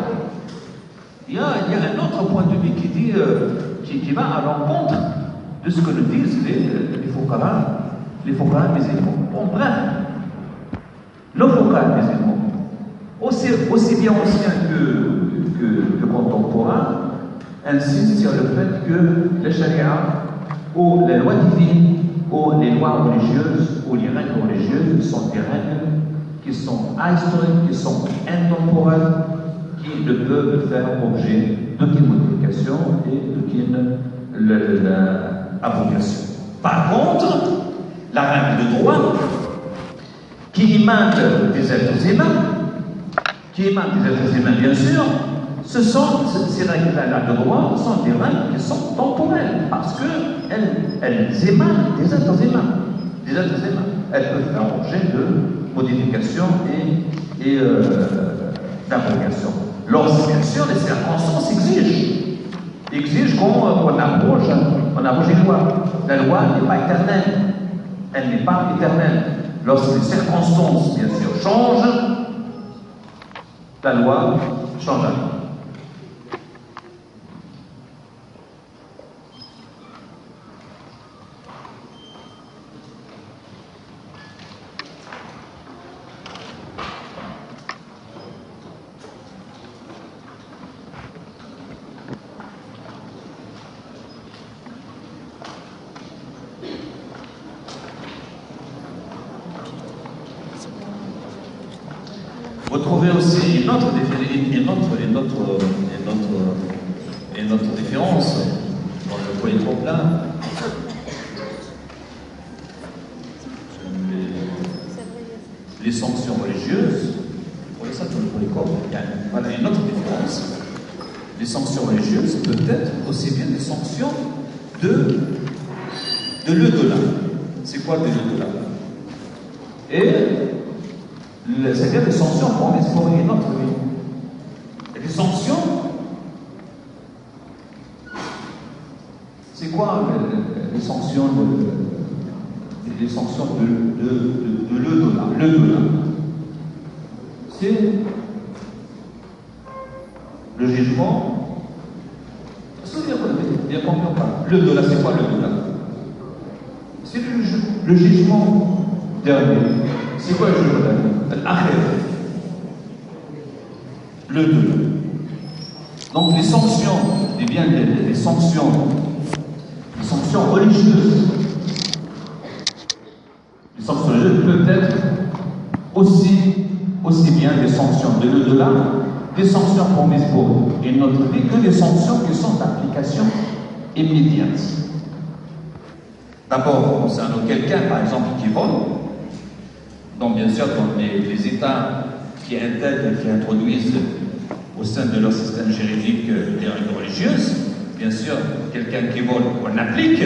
Il y a un autre point de vue qui dit, qui va à l'encontre de ce que nous disent les fuqaha musulmans. Bon, bref, nos fuqaha musulmans, aussi bien anciens que contemporains, insistent sur le fait que la charia, ou les lois divines, ou les lois religieuses, ou les règles religieuses sont des règles qui sont ahistoriques, qui sont intemporelles, qui ne peuvent faire objet d'aucune modification et d'aucune abrogation. Par contre, la règle de droit, qui émane des êtres humains, bien sûr, ces règles-là de droit sont des règles qui sont temporelles, parce qu'elles émanent des êtres humains. Elles peuvent faire objet de modification et d'abrogation. Lorsque, bien sûr, les circonstances exigent qu'on abroge une loi. La loi n'est pas éternelle. Elle n'est pas éternelle. Lorsque les circonstances, bien sûr, changent, la loi change. Vous trouvez aussi une autre différence dans le polytroplat. Les sanctions religieuses, voilà ça dans le polytroplat. Voilà une autre différence. Les sanctions religieuses peuvent être aussi bien des sanctions de l'au-delà. C'est quoi de l'au-delà? C'est-à-dire des sanctions pour explorer notre vie. Et les sanctions, c'est quoi les sanctions de l'au-delà? L'au-delà, c'est le jugement. Est-ce que vous avez bien compris ou pas? L'au-delà, c'est quoi l'au-delà? C'est le jugement dernier. C'est quoi le jugement dernier? Le delà. Donc les sanctions, eh bien les sanctions religieuses. Les sanctions religieuses peuvent être aussi bien des sanctions de l'au-delà, des sanctions promises pour une autre vie, que des sanctions qui sont d'application immédiate. D'abord, concernant quelqu'un, par exemple, qui vole. Donc, bien sûr, dans les États qui intègrent, qui introduisent au sein de leur système juridique des règles religieuses, bien sûr, quelqu'un qui vole, on applique,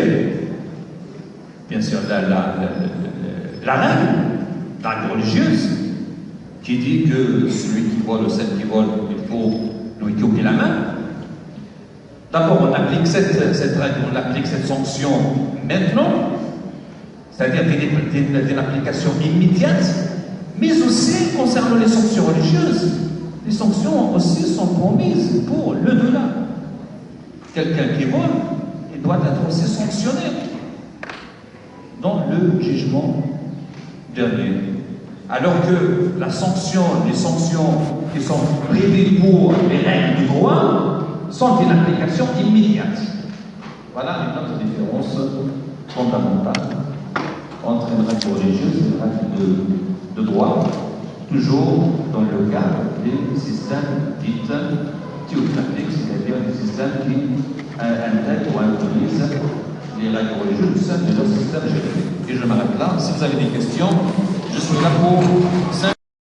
bien sûr, la règle religieuse, qui dit que celui qui vole ou celle qui vole, il faut lui couper la main. D'abord, on applique cette règle, on applique cette sanction maintenant, c'est-à-dire d'une application immédiate, mais aussi concernant les sanctions religieuses. Les sanctions aussi sont promises pour l'au-delà. Quelqu'un qui vole, il doit être aussi sanctionné dans le jugement dernier. Alors que les sanctions qui sont prévues pour les règles du droit sont d'une application immédiate. Voilà une autre différence fondamentale entre une règle religieuse et une règle de droit, toujours dans le cadre des systèmes dits théocratiques, c'est-à-dire des systèmes qui intègrent ou introduisent les règles religieuses au sein de leur système juridique. Et je m'arrête là. Si vous avez des questions, je suis là pour